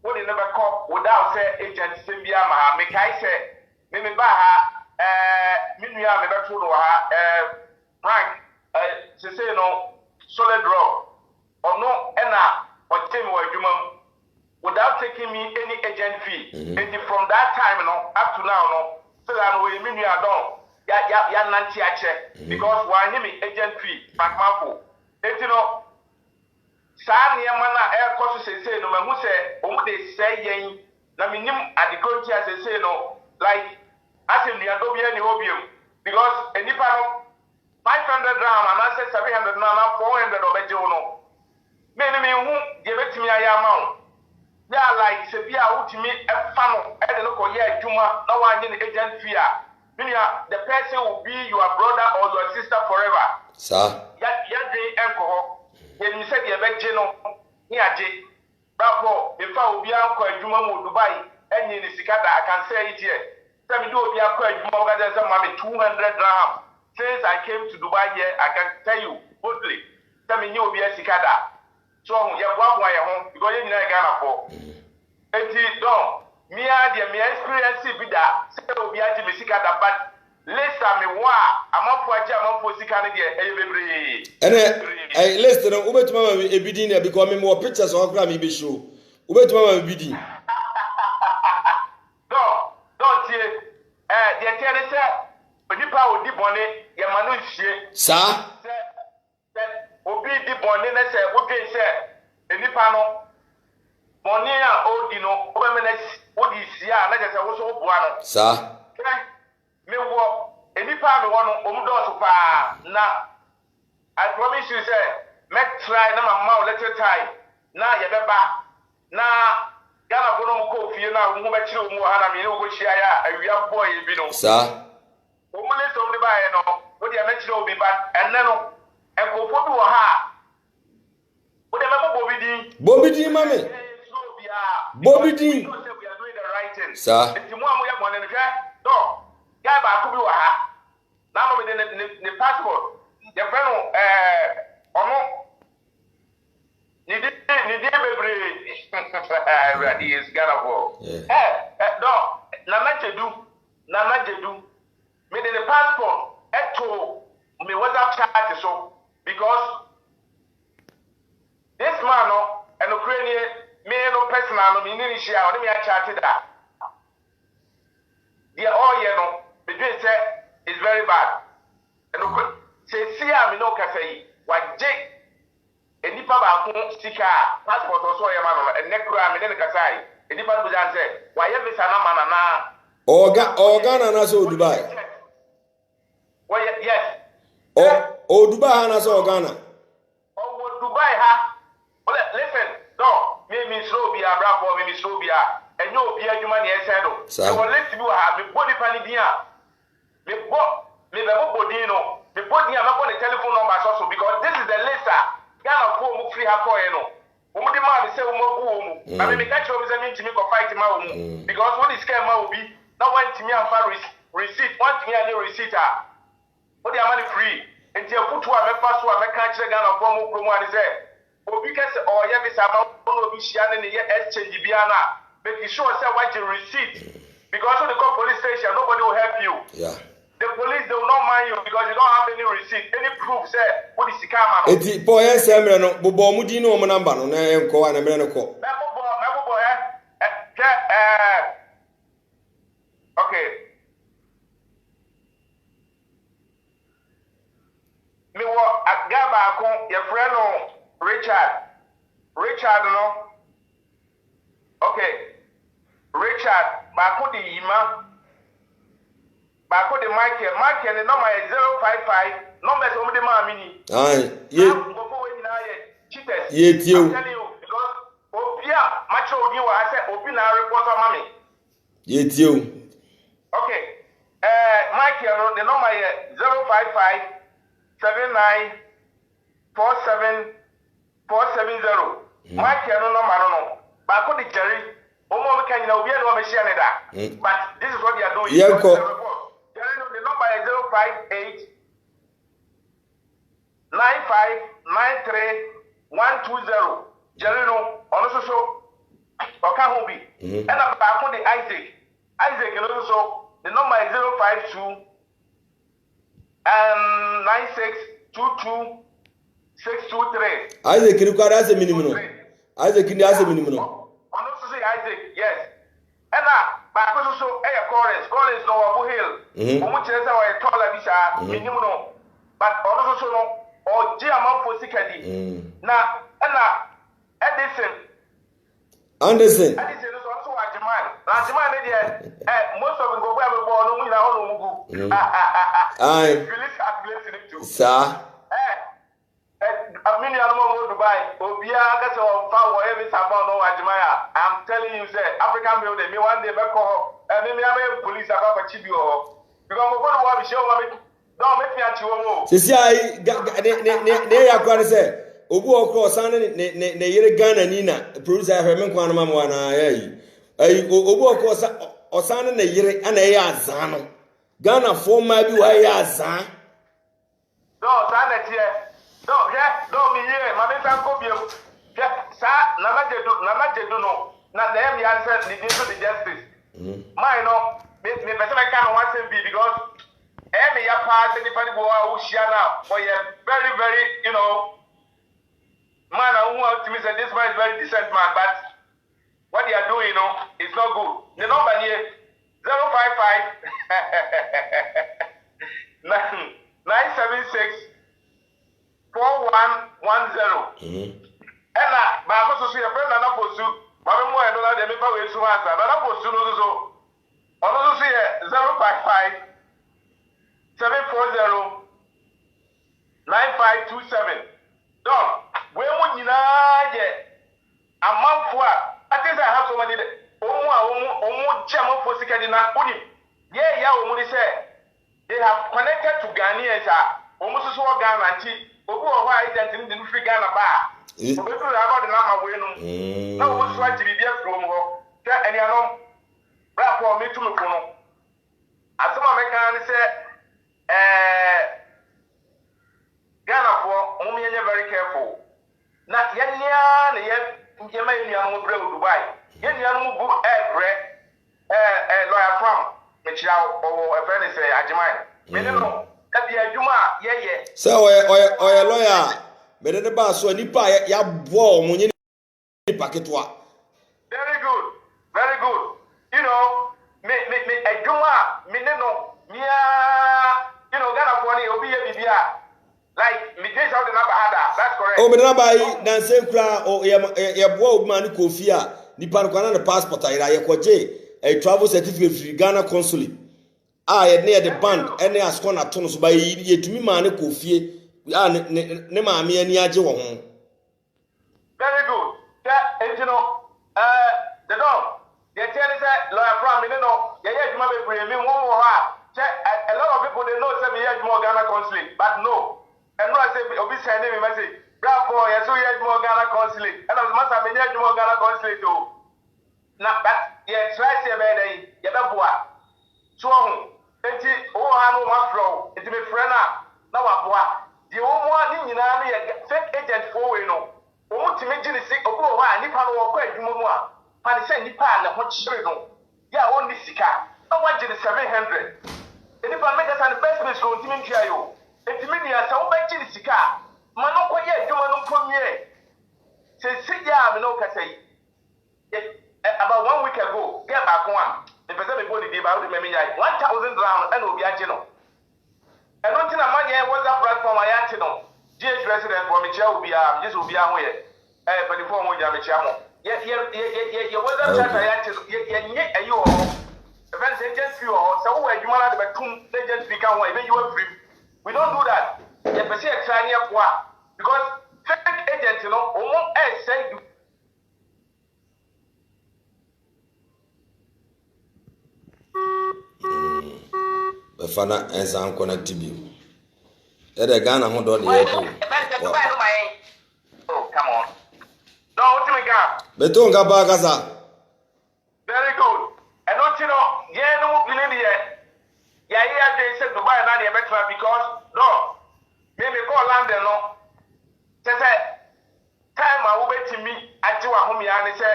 What they never call without say agent Simbia ma make I say me ba ha me nua me beto no ha Frank say no solid rock or no na or tell me what without taking me any agent fee. And from that time up to now still I know me nua don ya nanti ache because why me agent fee Frank Marco you know saa nneɛma na ɛkɔ so sesei no mahu sɛ ɔmu de sɛ yɛn na menim adekonti a sesei no like asɛ nnuadɔ bi ani hɔ biom because nipa no 500 gram anaasɛ 700 no ana 400 ɔbɛgye wo no me ne mehu deɛ bɛtumi ayɛ ama wo yɛ like sɛ bi a wotumi ɛfa no ɛde no kɔyɛ adwuma na woanyɛ ne agent fee a menua the person will be your brother or your sister forever yɛdwen ɛnkɔ hɔ yɛnim sɛ deɛ bɛgye no ne agye brapɔ mefa obi ankɔ adwuma mu Dubai ɛnye ne sika da akansɛ yi deɛ sɛ mede obi akɔ adwuma wɔkasɛ sɛ ma me 200 dirham since I came to Dubai here I can tell you boldly sɛ menye obi a sika da so yɛboaboa yɛ ho because yɛ nyinaa Ghanafoɔ enti dɔn mea deɛ mea experience bi da sɛ obi agye me sika da but list me wa amanfo agye amanfo sika ne de eye bebre ene list no ubetuma ma ebidi ne because me mo pictures on kra me be show ubetuma ma ebidi don't tie de tie se onipa odi bone ye ma no hie sa obi di bone ne se odwen se enipa no bone a odi no obeme na odi sia na je se wo so oboa no sa me wo enipa me wo no omdo pa na I promise you say make try na mama little time na ye beba na Ghana go no ko fie na wo be kire mu ha na me ne wo hia ya awia boy bi no sa wo mo le so de ba ye no wo de me kire obi ba enne no enkofo bi wo ha wo de me bobi din mame bobi din sa enti mo amoye mo ne hwe do guy ba ko bi wo ha na no me de ne passport ye fe no ono ni di bebre ready is Ghana do na jedu me de passport eto me WhatsApp chat so because this man no and Ukrainian me no personal no me ni share o me a chat that the all you know me do say is very bad and say see am no ka say waje enipa ba ko sika passport so ye ma no enekura me ne ka sai enipa no bujan say waye visa na manana Ghana na so Dubai well yes o Dubai na so Ghana Dubai ha well listen no me slow bia bra for me slow bia enyo obi adwuma ne ese do e wo list bi wa ha me body pani din a me be body no the body am not the telephone number so because this is the list Ghana ko mu free ha ko ye no wo mu de ma be say wo mu wo mu na me catch you say me ntimi ko fight ma wo mu because when is scare ma obi na want me am fa receipt want me any receipt wo de am free enti akutu a me fa so a me ka kire Ghana ko mu promo ani say obi ka say oh ye be say ma no obi hia ne ye exchange bia na make sure say what you receipt because when you call police station nobody will help you the police they will not mind you because you don't have any receipt any proof say what is scam no eti boy semre no bobo mu di no mo number no na enko wa na mere no ko okay me wo agaba ko your friend no Richard no okay Richard ba ko di yima ba ko de Michael the number is 055 number so me de ma mini ye go for we na ye cheaters ye tio I'm telling you because obia match obi wa say obi na report on me ye tio okay Michael the number is 055 79 47 470 Michael no number no ba ko de Jerry omo me kan na obi na o me share ne da but this is what they are doing the number is 058 9593 120 Jerry no ono so Okay, Hobby. And I'm back on the Isaac. Isaac, and also the number is 052 9622 623. Isaac, you require as a minimum. Isaac, you as a minimum. I'm not to say Isaac, yes. And now, back also, Collins, no, Abu Hill. Much as I told Abisha, minimum. But also, or Giamon for Sikadi. Now, and now, Anderson is also a Jaman. Most of them go where we born, we are all Aye. Sir. I'm telling you, sir, African building, me one day back home, and maybe I'm a police about a chibio. Because we're going to show me, don't make me at you. Sisi ne ya kwa se obu okro san ne yire Ghana ni na producer ahweme kwa no mama na ayi obu okro osan ne yire ana ya azan no Ghana for ma bi wa ya azan no san na tie no mi yire ma me san ko biem sa na majedu no na dem ya say the justice my no me person I can want to be because every year pass anybody go out now for you very, very, man who wants to me say this man is very decent man, but what they are doing, is not good. The number here 055 976 4110. And my house is a friend and a post. My mother and all the member will answer. But I post to so. Also see 055 740 9527. Don, we would a month for I think I have so many. Chairman for Sikadina Uni. Yeah, they have connected to Ghanaians. Almost so Ghana, Obu or white and didn't free Ghana bar. We do have the number we know. No, what's right to be there from her. And you know, rap for me to look on. As some Americans say, Ghana for Mummy, very careful. Not yet, Dubai. Yen Yamu every lawyer from Michelle or a friend say, Ajimai. Minimum, that be a Juma, yeah. So, or a lawyer, but the boss, so Nipa, ya boy, when you packet what? Very good, very good. You know, me a Juma, Minino, Mia, Ghana for the Obia. Like, me take out the number ada, that's correct. Oh, but now dan same cry or a boy man Kofia, Nipa Kwana passport, I kwaje a travel certificate for Ghana consulate. I had near the band, and they ask on a tons by ye to me man Kofia. We are ne mammy and Yajo. Very good. That, and the dog, they tell us that lawyer from, yeah, you might bring me one more. A lot of people they know 7 years more Ghana consulate, but no. And no, I say, Obi sending me message. Bravo, yes, so years more Ghana consulate. And I was must have been years more Ghana consulate too. Now, but yeah, try to say, man, you're not boy. So, it's oh, my flow. It's my friend now. I boy. The old one in fake agent for we know. To make you sick, oh, why, Nipan or quite more. And say Nipan, what children. Yeah, only Sika. I want you the 700. And if I make us an investment, so to me, you. It's me, so much in Sika. Manoko, yeah, you want to come here. Say, sit down, no, can say. About 1 week ago, get back one. The person before the day about the memory, 1,000 rounds and will be at you. And not in a money, was a platform I had to know. GH resident for Michelle will be this will be away. But the form with Yamichamo. Yet, you was a chat I had to get you all. Events agents, you all, so where you want to be 2 agents become away, you are free. We don't do that. You have to say a tiny of what? Because fake agents, almost as say. Befana and sound connected you. That a Ghana hold on the Oh, come on. Don't me go. Betonga Bagaza. Very good. And don't yeah, no, believe it. Yeah, they said to buy another better because no, maybe call London no. Say time I will wait to me at you home and say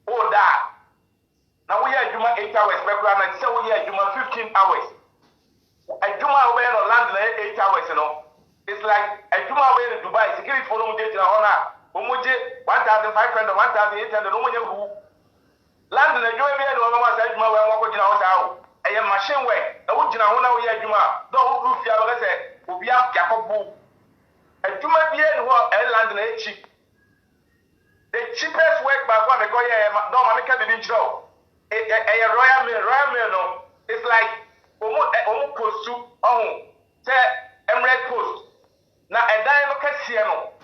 Oh, that. Now we are Juma 8 hours, and say we are Juma 15 hours. A Juma away in London 8 hours, you know. It's like a Juma away in Dubai, security for them did honor. Umuji 1,500, 1,800, who London, a Juma, and Obama said, Juma, when walking out. I am machine way. I would know now we are Juma. Don't roof your letter, will be up Jacob. A Juma beer who are London cheap. The cheapest work by one, I go here, no, I can't show. A royal mail, no. It's like almost post to say Emirate Post. Now a dime Cassiano.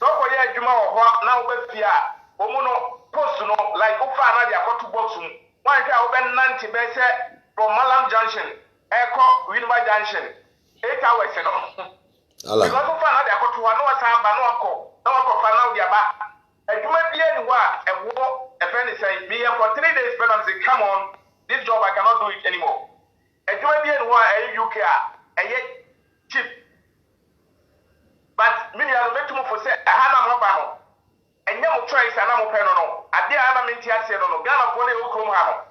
Don't go here, Juma or now with Fia. Omono post no like Ufana, they are 2 boxes. One can open 90 base from Malam Junction, Echo, Winneba Junction. 8 hours, you know. Because Ufana, they are 2 hours, no one their back. And you might be anywhere, a war, a friend is saying, me for 3 days, but I'm saying, come on, this job I cannot do it anymore. And you might be anywhere, a UK, a yet cheap. But many are the to for say, I had a mobile. And you will try and I'm open on. I did have a mintia said on Ghana for the Oklahoma.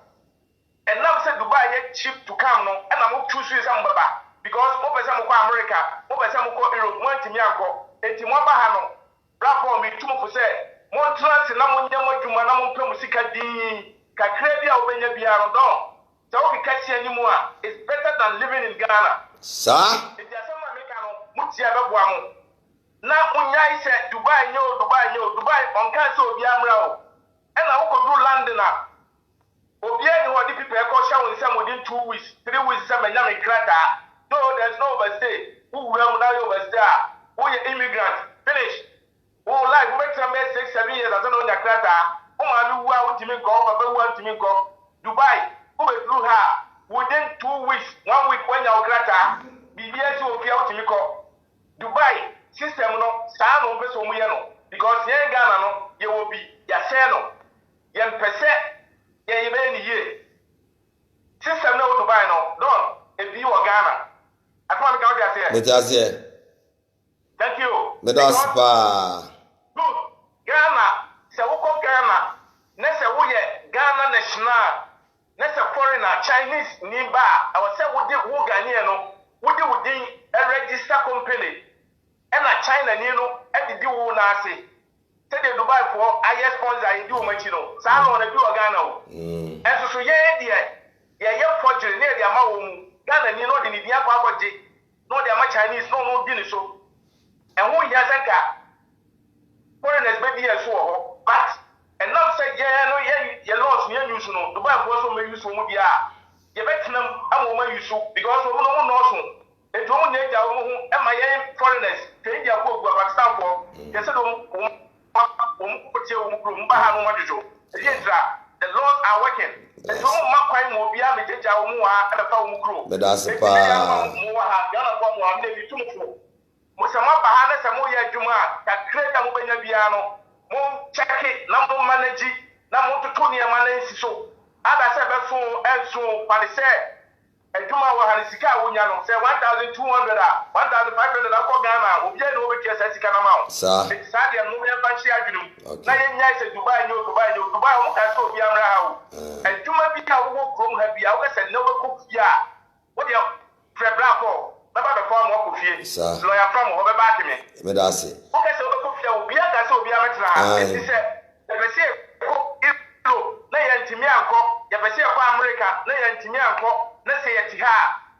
And now said Dubai yet cheap to come, no, and I'm choose some baba. Because over some America, over some Europe, one to Miako, and Timobahano, Rapper me too for say. Montrance na munye modwuma na mompe musika din ka krabia obenya biaro don so we catch anymore is better than living in Ghana sir it just am America no mutia beboa mo na munyai se Dubai Dubai on can so obi amra o e na wo kodu land na obi ani wo di people e ko sha won say within 2 weeks 3 weeks say manya me krata no there's no overstay who will now overstay who you immigrant finish. Oh, like we make some 6-7 years as an on your crata. Oh, I knew how to make go, but want to make go. Dubai, who will do her within 2 weeks, 1 week when your crata, BBS will be out to make go. Dubai, system no, San on Beso Muyano, because Yan Ghana no, you will be Yaseno, Yan Pese, Yan year. System no Dubai no, don't, if you are Ghana. I can't go there. Thank you. Medaspa. Good. Ghana, se woko Ghana, nese wuye Ghana national, nese foreigner Chinese niba. I was say wudi wu Ghanaian no, wudi a register company. And a China ni no, e di wu na ase. Say the Dubai for I sponsor you do much no. Sa no na do Ghana o. And so ye ye fortune near the amount Ghana ni no di ni dia kwa kwaje. No the ama Chinese no di ni so. And who ya sanka foreigners be here so but and now say yeah no ye lost me use no Dubai for so me use mo bia ye betinam amoma use because we no know so e do mo nyeja wo hu e ma ye foreigners ke dia ko gwa Pakistan for ye se do ko tie wo kro mba ha no majojo e yentra the laws are working e do mo makwai mo bia me jeja wo mu ha e fa wo kro me da se pa mo ha ya na ko mo am de bi tumfo Musama bahana samu ya juma ka kreda mu benya biano mu check na mu manage na mu tutuni ya manage so ada se be so enso pali se ejuma wa hanisika wonya no say 1,200 1,500 ko Ghana obi e no be kesa sika na mawo sa it sadia no me banchi adwunu na ye nya se Dubai mu ka so obi amra ha wo ejuma bi ka wo krom ha bia wo ka se no be ko fia wo de prebrako Baba the form of Kofi, lawyer from over back me. Medasi. Okay, so Kofi will be a so be a matter. He said, the Bessie, nay Antimianco, the Bessie of America, nay Antimianco, let's say at Tiha.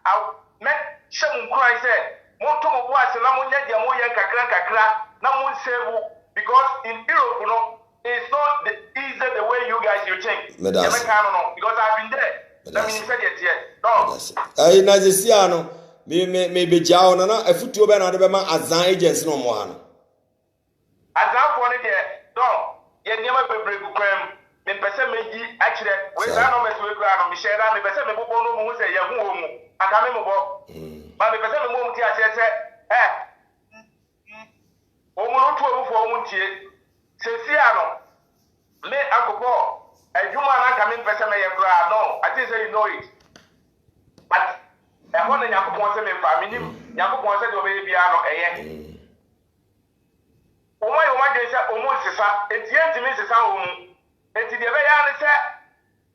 I met Shamun Cry said, Moto was a Lamonia, Yamoya Kakra, Namun Sebu, because in Europe, you know, it's not the easy the way you guys you think. Medasi. Because I've been there. Let me say it yet. No. Hey, Nazisiano. Me be jaw na afutuo be na de be ma azan agents no mo ha no azan for ne de don ye niam bebre ku kwam me pese meji akire we za no meso we kra no me share na me pese me bobo no mu se ye hu o mu aka me mo bo ba me pese me mo mu ti ase se o mu no to o mu fo o mu tie se si ano me akopo adwuma na ka me pese me ye kra no I think say you know it but I want to Yakupon me family, Yakupon said over Biano, Oma, you might say almost it's yet to miss his own. enti de be ya ne say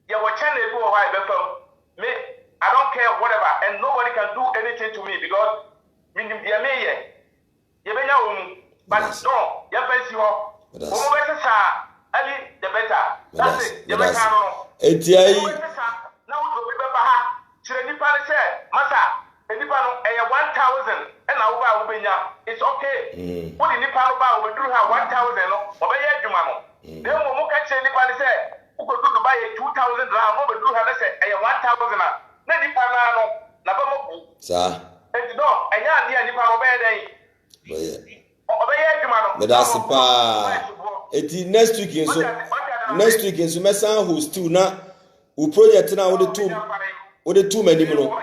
you will channel go why be fam me I don't care whatever and nobody can do anything to me because me nim de me ye ye be nya wo mu but no ya fancy ho wo be sa ali the better that's it ye be kan no enti ai na wo be ba ha chire nipa ne say masa nipa no e 1000 and na wo ba wo be nya it's okay wo di nipa no ba wo be duru ha 1000 no wo be ye adwuma no dem mo ka chire nipa ne say wo go do buy 2000 rand no be duru ha say e 1000 na nipa na no na ba mo bu sa enti no enya ade nipa no be den obe ye adwuma no me da sipa eti next week nso mesan host too na wo project na wo de two manim no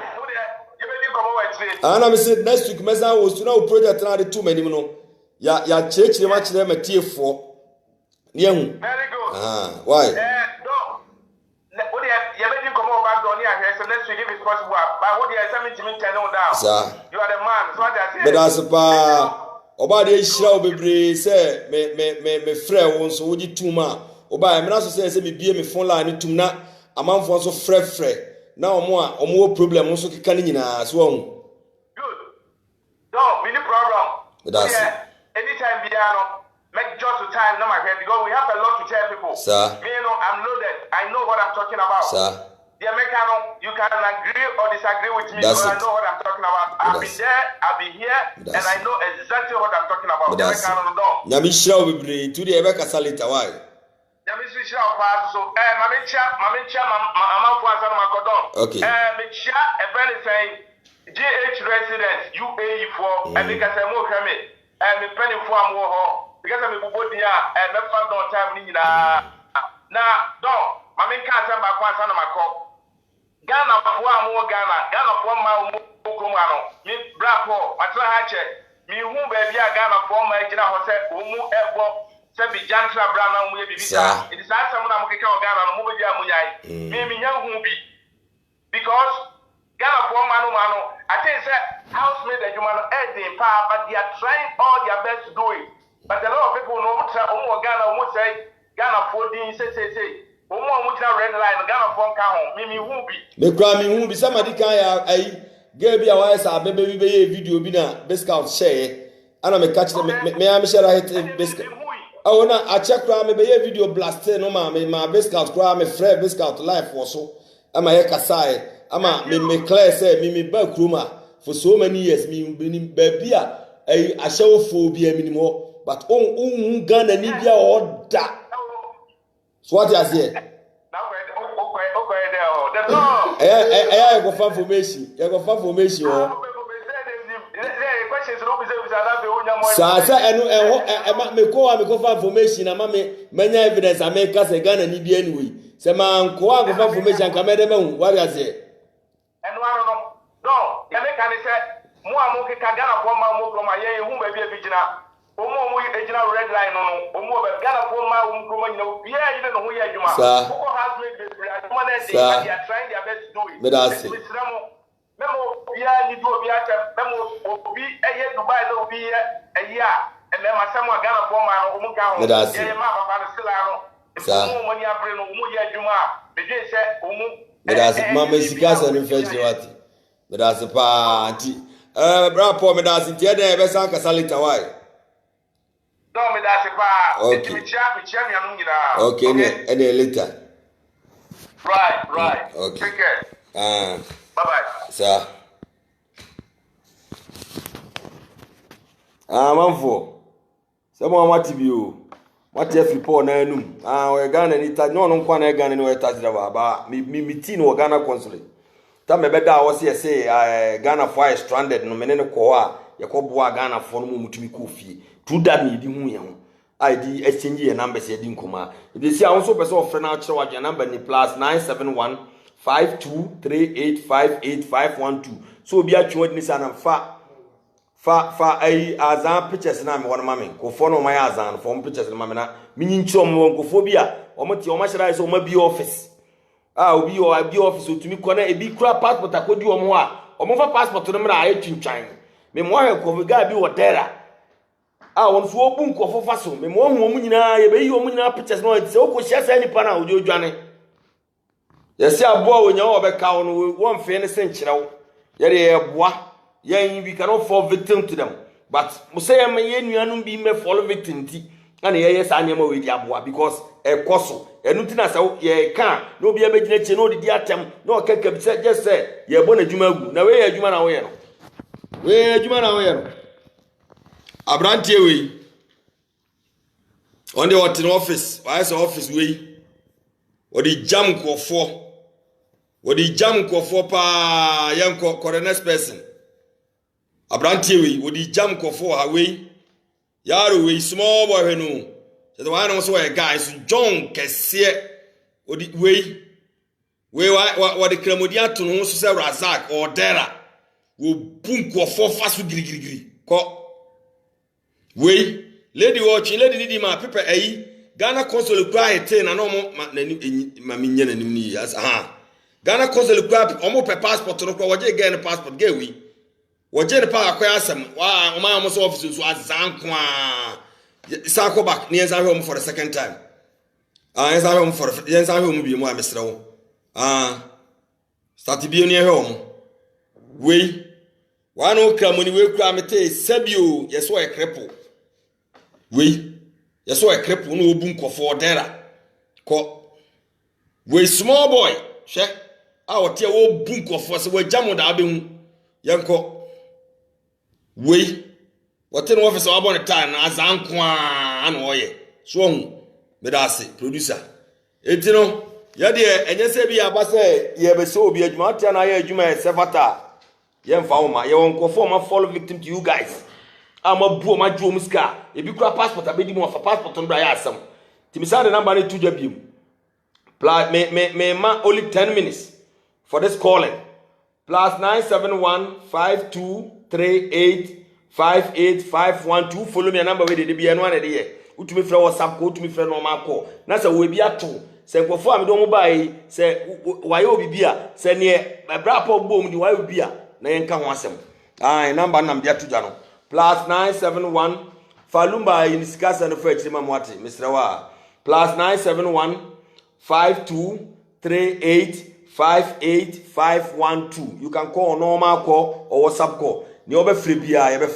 ana me say next week mesan host na wo project na de two manim no ya chechire ma chire matiefo ne ehu very good why next week if it's possible but what you are 17 10 down sir you are the man so what I say but as pa oba de hira obebre say me frɛ wo nso wo di tuma oba me na so say me bie me phone line tum na amanfo nso frɛ na omo problem nso keka ni nyina so wo good no we need problem but that's anytime we are make just the time no my head because we have a lot to tell people sir me I'm loaded I know what I'm talking about sir the American, you can agree or disagree with me, but I know what I'm talking about. I'll be there, I'll be here, and I know exactly what I'm talking about. The American, no. Nyami shira obibre to the Ebeka salita why? Nyami shira pass so mama fuansa na makodon. Okay. Me chia a friend is saying GH residents UAE for and because I mo kame me penny for am ho because me bubo dia me fa don time ni na don mama kan say ba kwansa na makọ Ghana for am Ghana for ma kuma no mi brapo matra ha che mi hu ba bia Ghana for ma gina ho se omu ebo se bi jantra bra na mu ye bibisa it is asam na mu keka Ghana no mu be dia mu nyai mi nya hu bi because Ghana for ma no I think say housemaid adwuma no dey pa but they are trying all their best to do it but a lot of people no mu tra omu Ghana omu say Ghana for din say omo jina red line Ghana for nka ho mi hu bi me kra mi hu bi somebody kan ya ai ge bi a wa sa bebe bi be video bi na biscout share ana me catch me am share hit biscuit oh na a check kra me be video blast no ma biscout kra me free biscout live for so ama ye kasai ama me clear say me ba kroma for so many years me ba bia ai a show for bi minimo but on Ghana ni bia order so what you say? I go for information. You go for information. Sa enu me go for information ama me manya evidence America say Ghana ni bi anyway. Say man go for information ka me dem hu what you say? Enu aro no. Ya me kan say mo amu ke ka Ghana for ma mo kroma ye hu ba bi gina. Omo ejina red line no omo be Ghana for ma kroma nyina bi ya yide no ho ye adwuma. Who has made this adwuma na dey they are trying their best to do it. Me da say. Memo bia ni do bia tem memo obi eye Dubai no obi eye a me ma samu Ghana for ma no omo ka ho. Ye ma papa no sila no. Omo ni abre no omo ye adwuma me dey say omo me da say mama sika say no fetch what. Me da say pa anti bra po me da say tie dey be san kasa later why? No, me that's pa. Okay. Okay, and later. Right. Okay. Take care. Bye-bye. Sir. Manfo. Someone what you what if you pour na enum. We Ghana ni ta no kwa na Ghana ni we ta dira ba. Me tea no Ghana consulate. Ta me beda wo say Ghana for is stranded no me ne ko a ye ko boa Ghana for no mutumi ko fie. To that need hu ye ho ID exchange your numbers ye din kuma if you see also person of friend na kire wa number ni +971 5238585512 so obi atwe ni sana fa ai azan pictures na me won mame ko fo no my azan fo pictures na mame na minyi nchi omo ko fo bia omoti o ma shira so o ma bi office obi office otumi ko na ebi kura passport akodi omo a omo fa passport no mra ayetwintwan me mo he ko ga bi wo dera won so obu nkofo fa so me mo hu omu nyina ye be yi omu nyina pictures no say o ko hia say nipa na ojo dwane ye se aboa wonya wo be ka won won fe ne senkyerɛw ye de ye boa ye we cannot fall victim to them but mo say ye nuanum bi me fall victim ti ana ye sa nyama we di aboa because ekoso enu ti na say ye ka no bi abegina che no di atem no kaka bi say just say ye bo na dwuma gu na we ye dwuma na wo ye no we dwuma na wo ye no abrantie we on the what in office why is office we what the jam kofo pa yanko for the next person abrantie we what the jam kofo ha we yaro we small boy no so the one also a guy so John kese what the we what the kremodia to no so say Razak or Dera wo bun kofo fa so girigirigiri ko we lady watching lady need ma paper Ghana consul cry ten na no ma minye na nim ni as Ghana consul cry omo pe passport no kwa waje get passport get we waje ne pa akwa asem wa o ma mo so office so azanko a sa ko back ne za home for the second time yen za home for yen za home bi mo amesre wo start bi ne home we one o kramoni we kura mete sabio yeso e cripple we yeso e cripple no obu nkofo Dera ko we small boy hwe a wote wo bu nkofo se we jamo da abehu yenko we wote no office wa bon time na azanko a na oye so hu me da ase producer etino ye de enye se bi aba se ye be se obi adwuma tia na ye adwuma e sefata ye mfa wo ma ye won nkofo ma fall victim to you guys ama buo ma juo muska e bi kura passport abedi mo fa passport no bra ya asem timisa the number ne tuja biem plus me ma only 10 minutes for this calling plus 97152385851 follow me number we de bia no ane de ye utumi frɛ WhatsApp ko utumi frɛ normal call na se we bi ato se nkofo am do mo bai se waye obi bia se ne bra pa bom di waye obi a na yenka ho asem number nam dia tuja no plus 971 falumba in skasa no fa chima mwati Mr. Wa plus 97152385851 you can call normal call or WhatsApp call ni obe free bia ye be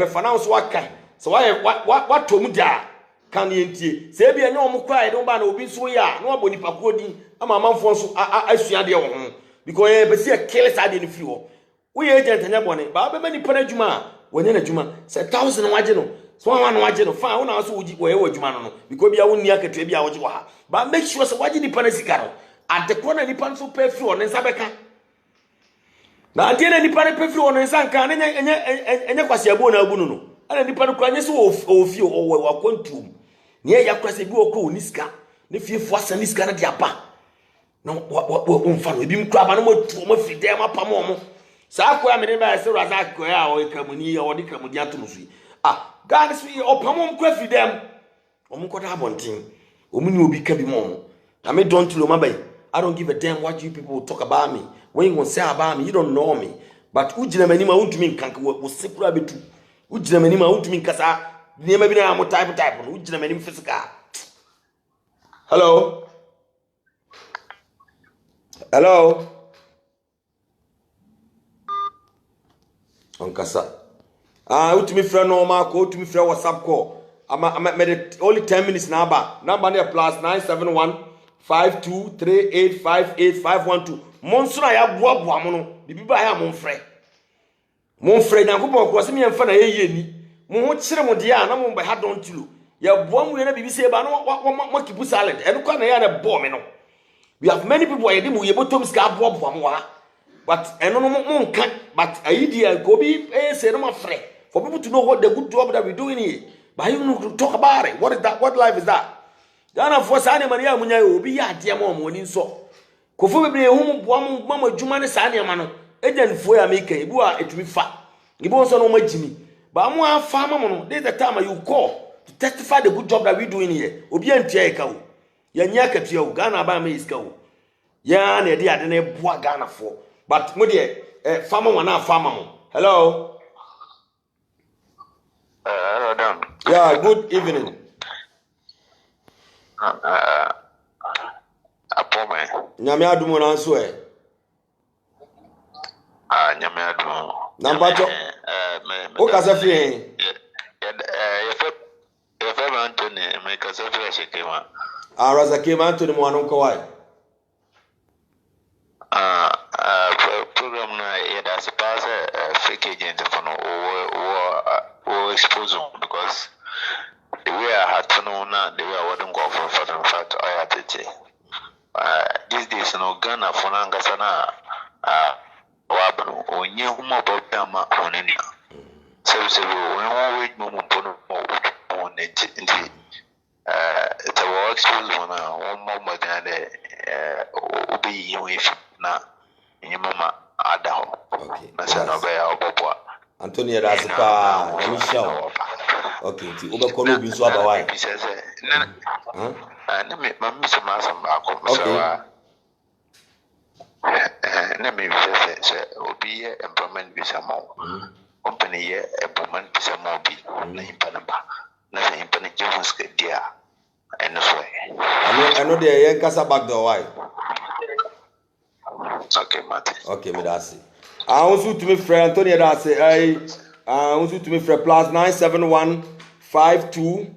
fa now so waka so what to mu da kan yentie se bia ne omo kwa de ba na obi so ya na oboni pakuo din ama manfo so asua de wo ho because ye be se kill side ni free ho we agent anya bone ba be mani pana djuma wonye na djuma say 1000 waje no so wan waje no fa wona so wuji wo ye djuma no because bia wonni akatua bia woje wo ha ba make sure say waje ni pana sika no ade ko na ni pan so pay free on nsa beka na ade na ni pana pay free on nsa nka enye kwase abo na abu no ana ni pana kwa nye so ofi wa kontum ni ya kwase bi okro ni sika ne fie fo asa ni sika na dia pa no wa mfa no ebi mkra ba no mo fide ma pa mo sa ko ya me ba se Razak ko ya o kramuni ya o di kramudi atom so God so opamom kwa fidem omunkoda abontin omuni obi ka bi mo na me don't lo mabai I don't give a damn what you people talk about me when you say about me you don't know me but ujina mani ma untumi nkanka wo sepura betu ujina mani ma untumi nkasa niema bi na am type no ujina mani physical hello onkasa utumi frɛ normal call utumi frɛ WhatsApp call ama only 10 minutes na aba number ne plus 97152385851 monsura ya boaboa mo no bibi ba ya monfrɛ nyankopɔ ko se me yɛmfa na yɛyɛ ni mo ho kyere mo de a na mo ba ha don tilo ya boa mo yɛ na bibi se ba no mo kipu salad ɛno kwa na ya na bo me no we have many people yɛ de mo yɛ botom ska boaboa mo ha but eno no mo nka but idea go be say no free for people to know what the good job that we doing here but you know to talk about it what is that what life is that Ghana for sa ne maria munya obi ya ade ma mo ni nso kofo bebre hu boa mo mama dwuma ne sa ne ma no ejanfo ya make ebu a etumi fa ibo nso no magimi ba mo afa ma mo no this the time you call to testify the good job that we doing here obi antia e ka wo ya nya katua wo Ghana ba ma iska wo ya na de ade na boa Ghana for but mo de farmer wana farmer mo hello Yeah, good evening. Apome. Nyame adumo na nso e. Nyame adumo. Number 2. O ka se fi hen. Ye fe Anthony, me ka se fi Shekema. Raza Kema Anthony mo anu ko wai. Program na ye da se pass fake agent for no o expose because the way I had to know now, the way I wouldn't go for in fact I had to say. These days no Ghana for nanga sana wabno onye humo bobama oneni. So when one wait mo pono on it it's a work expose one more than obi you if na nyama adaho. Okay. Na sana ba ya obobwa. Anthony Rasipa, let me show. Okay, ti obe kono bi so aba wai. Na me mami se ma sam akọ so na me bi se obi ye employment bi samo. Company ye employment bi samo bi na impana ba. Na se impana jemus ke dia. Eno so I know the yen kasa back door why. Okay, Mate. Okay, me that's it. I also to me friend Anthony that's it. I also to me friend plus 971 52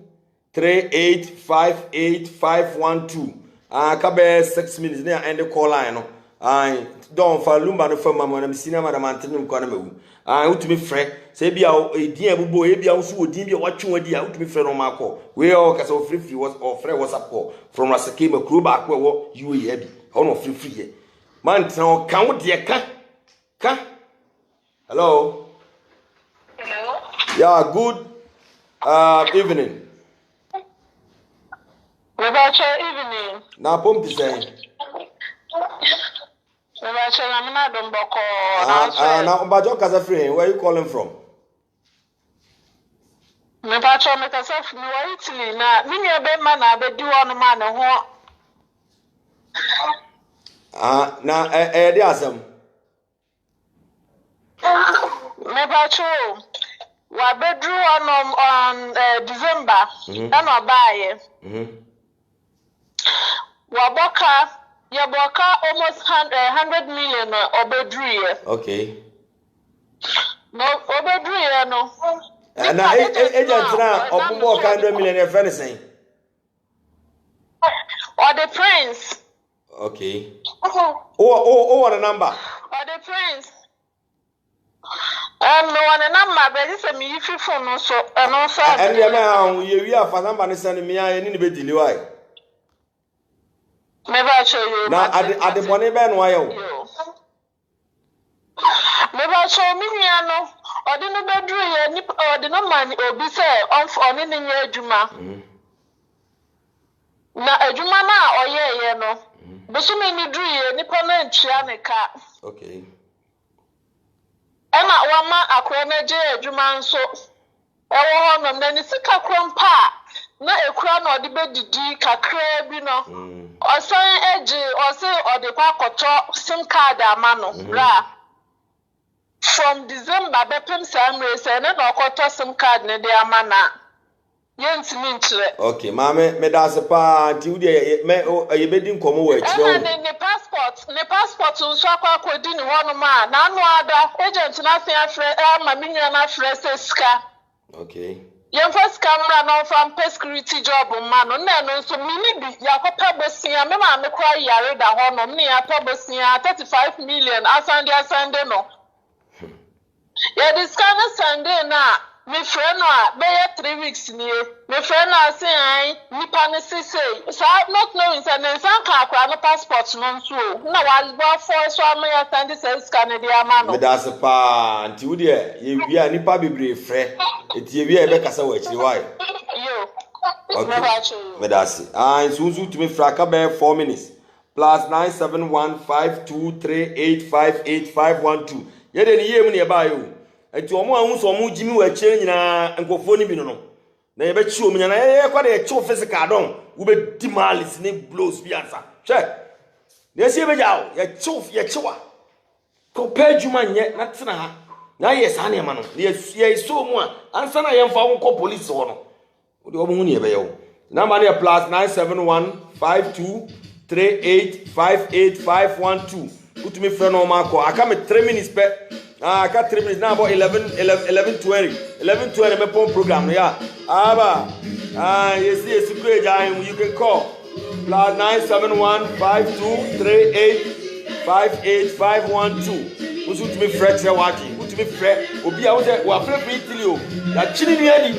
38 512. Kabe 6 minutes near end the call line no. I don't for lumba no for mama na senior madam Anthony ko na mewu. To me friend say bia e din abubo e bia so odin bia watwe wadi a to me friend no ma call. We all kasa o free was or friend WhatsApp call from Rasake Makro ba ko wo UAE bi. Ono free here. Man tell can we dear ka? Hello. Hello. Yeah, good evening. About your evening. Now pump to say. About your Lamina Domboko. Now about your casa friend, where are you calling from? Me about your make yourself me wa Italy na me nya be man na be do on man ho. Now dey asem. Me about you. Wa be drew on December. Na no buy. Waboka almost 100 million obedriye. Okay. No obedriye no. Na agent na obumo 100 million e friend saying. Or the prince. Okay. Oh what a number? Or the prince. No one a number but this me if you phone no so no so. And the man you have number ni send me I ni be delay why? Maybe show you. Now at the money ben why you? Maybe show me no. Or the no bedroom ye ni or the no man obi say on ni nye adwuma. Na adwuma na oye no. Beso me ni dru ye ni pa na ntia ne ka. Okay. Ema wama akwa na je adwuma nso. Ewo ho no na ni sika krompa na ekura na odi bedidi kakra bi no. Osan eji ose odi kwa koto sim card ama no bra from December bepem samre se na okoto sim card ne de ama na yentimi nchire. Okay mama me da se pa ti udi me ye bedi nkomo wa chire ne passport nso akwa kwedi ni hono ma na anu ada agent na se afre ma minwa na afre se ska. Okay. Yen first camera no from security job man no no so mini bi yakopa bosia me ma me kwa yare da ho no me ya pa bosia 35 million asande no ya discount Sunday na me friend no a be 3 weeks ni me friend na say ai nipa ne say so not knowing say ne san ka akwa no passport no so na wa for so am ya send say scan dey ama no me da se pa anti wo de ye wi a nipa bebre frɛ eti ye wi a be kasa wa akiri why yo okay me da se so to me fraka be 4 minutes plus 9715238585512 ye de ni yem ne ba yo eti omo ahun so omo jimi wa kire nyina nkofo ni bi no na ye be chi omunya na ye kwa de chi physical don wo be dimalis ni blows bi ansa hwe na sie be jawo ye chi wa ko pejuma nye na tena ha na ye sa ne ma no ye so mu a ansa na ye mfa wo ko police wo no odi omo huni ebe yo number na plus 9715238585512 utumi frɛ no ma akɔ aka me 3 minutes pɛ aka 3 minutes na about 11:20 me pon program no ya aba yes courage you can call plus 9715238585512 usu utumi frɛ kyerɛ wadi utumi frɛ obi a wo sɛ wa frɛ frɛ itili o ya chini ni adi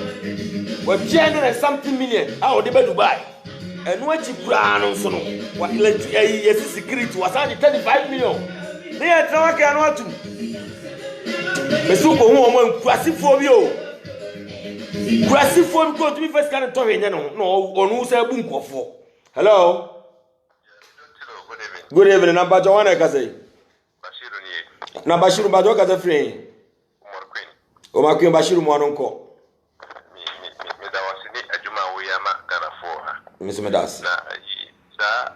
wa 300 million a wo de ba Dubai enu achi kura no so no wa yes security was 35 million ne ya trawa ka no atu mesu ko hu omo nkurasifo bi o kurasifo bi ko to bi first kan to hwenye no onu sa bu nkofo hello good evening number Joanna ka say Bashiru ni na Bashiru ba do ka say free o ma kwin Bashiru mo anonko Mr. Medas. Na sa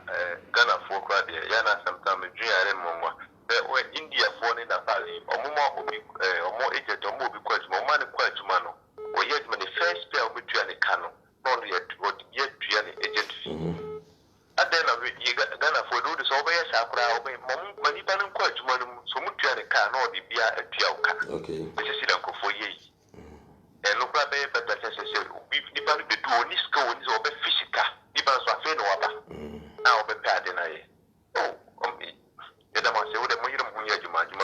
Ghana for kwa de yana sometimes driare momwa. Be we India for ni na pali. Omo agent omo bi kwa juma, omo ni kwa juma no. O yet man the first pay omo tuya ni kano. No yet tuya ni agent fee. Ade na Ghana for do the so be sakura omo mani panin kwa juma no so mu tuya ni kano di bia tuya uka. Okay. Be se dan ko for ye. No kwa be better say bi di pa ni be do ni ska woni so be physical.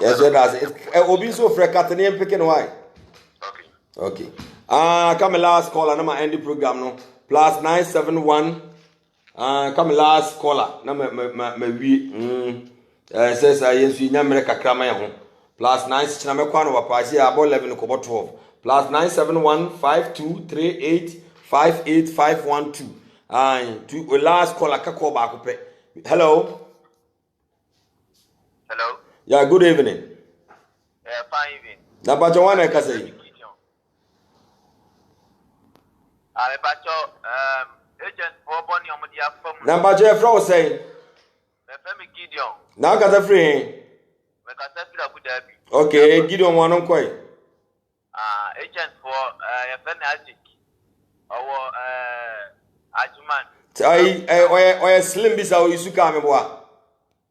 Yes, that's it. Obi so frekate ne picking why. Okay. Come last caller na ma end the program no. Plus 971 come last caller na ma wi says yensu nyamere kakra ma ho. Plus 9 na me kwa no papa si about 11 ko 12. Plus 9715238585512. To last caller ka call back pe. Hello. Hello. Yeah, good evening. Fine evening. Na bacho wana ka say. Bacho agent for boni omodi afom. Na bacho e fra o say. Me femi Gideon. Na ka say free. Me ka say free Abu Dhabi. Okay, Gideon wanon koy. Agent for femi Ajik. Our Ajuman. Oye slim bisa o isuka me boa.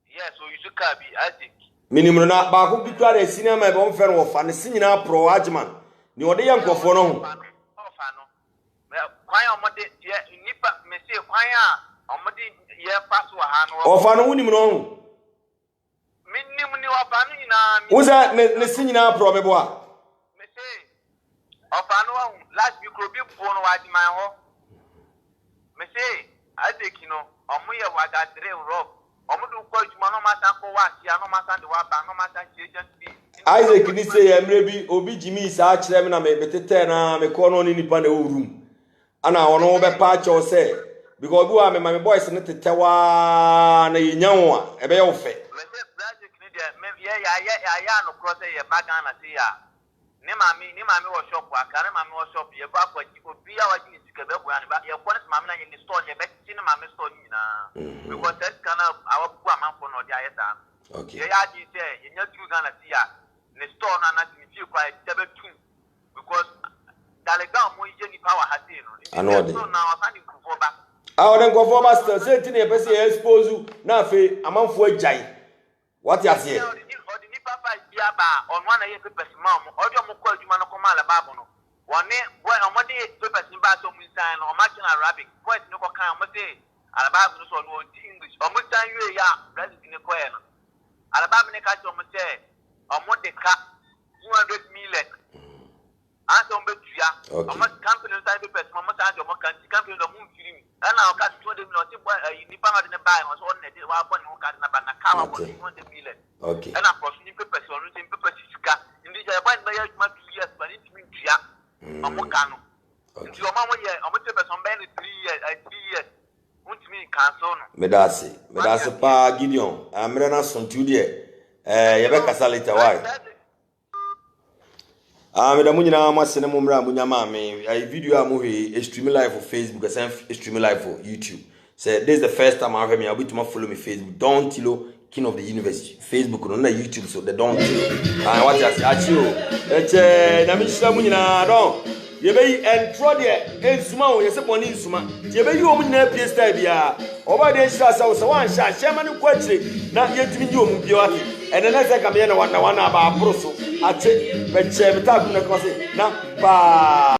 Yes, o isuka bi Ajik. Minimum na ba ko bi twa de cinema e bon fer wo fa ne sinyina pro Ajuman. Ni ode ye nkofo no ho. Kwan omode nipa mesi kwan a omode ye pass wa ha no. Ofa no unim no ho. Minim ni ofa no nyina. Uza ne sinyina pro me boa. Mesi ofa no last week obi bo no wa di man ho. Mesi Ajik no omo ye wa ga 3 rob. Omudu kwa juma no masa ko wa sia no masa de wa ba no masa agency. Isaac ni say emre bi obi jimi sa akire me na me betete na me ko no ni nipa na room. Ana ono be pa cho say because bi wa me my boys ne tetewa na yenyan a ebe ye wo fe. Me say Ajik ni de me ya no cross ye bagan na say ya. Ni mami wo shop aka ni mami wo shop ye ba kwa obi a wa ji sika be bo ya ni ba ye ko ni mami na ye ni store ye be ti ni mami store ni na. Because that kana our poor man for no dia yeta. Okay. Ya ji say ye nya tu Ghana ti ya. Ni store na na ti fi kwa tebe tu because dalega mo ye ni power ha say no. So na o sani kufo ba. O den kufo ba say ti na e pese expose na afi amanfo agyan. What you say? Ni papa bia ba on one ye papers ma mo odio mo kwa adwuma no ko ma la babo no woni boy omode papers ni ba so mu san no o ma china arabic boys ni ko kan mo say alabab no so no English o mo san yue ya president ni ko e no alabab ni ka so mo say omode ka 200 million aso mbe tuya o mo company no san papers mo san do mo kan company do mo mfiri ana o ka 200 million ti boy ni pa ma de ne buy so on ne de wa bo ni o ka na ba na ka wa bo 200 million. Okay. And I person in paper so no paper sika ndi ja ba na ya ma 2 years ba ni timi ntua omoka no ndi o ma mo ye o mo paper so ba ni 3 years untimi cancel no medase pa Gideon amre na sontu de ye be kasa later why meda munyina masene mo mra munya ma me ai video a mo he stream live for Facebook and stream live for YouTube. Say this is the first time I have me I'll be to follow me Facebook don't tilo King of the Universe Facebook no na YouTube so they don't tilo what you say achio eche na mi shira munyina don yɛbɛyi ɛntrɔ deɛ nsuma o yɛsɛ bɔne nsuma yɛbɛyi wɔn nyinaa pie style biara ɔba deɛ nhyira sɛ sɛ wanhyɛ ahyɛma no kɔ akyire na yɛntumi nye wɔn bio ate ɛnɛ na sɛ kameyɛ na wana aba aboro so akye bɛkyɛ metaako na kɔse na paa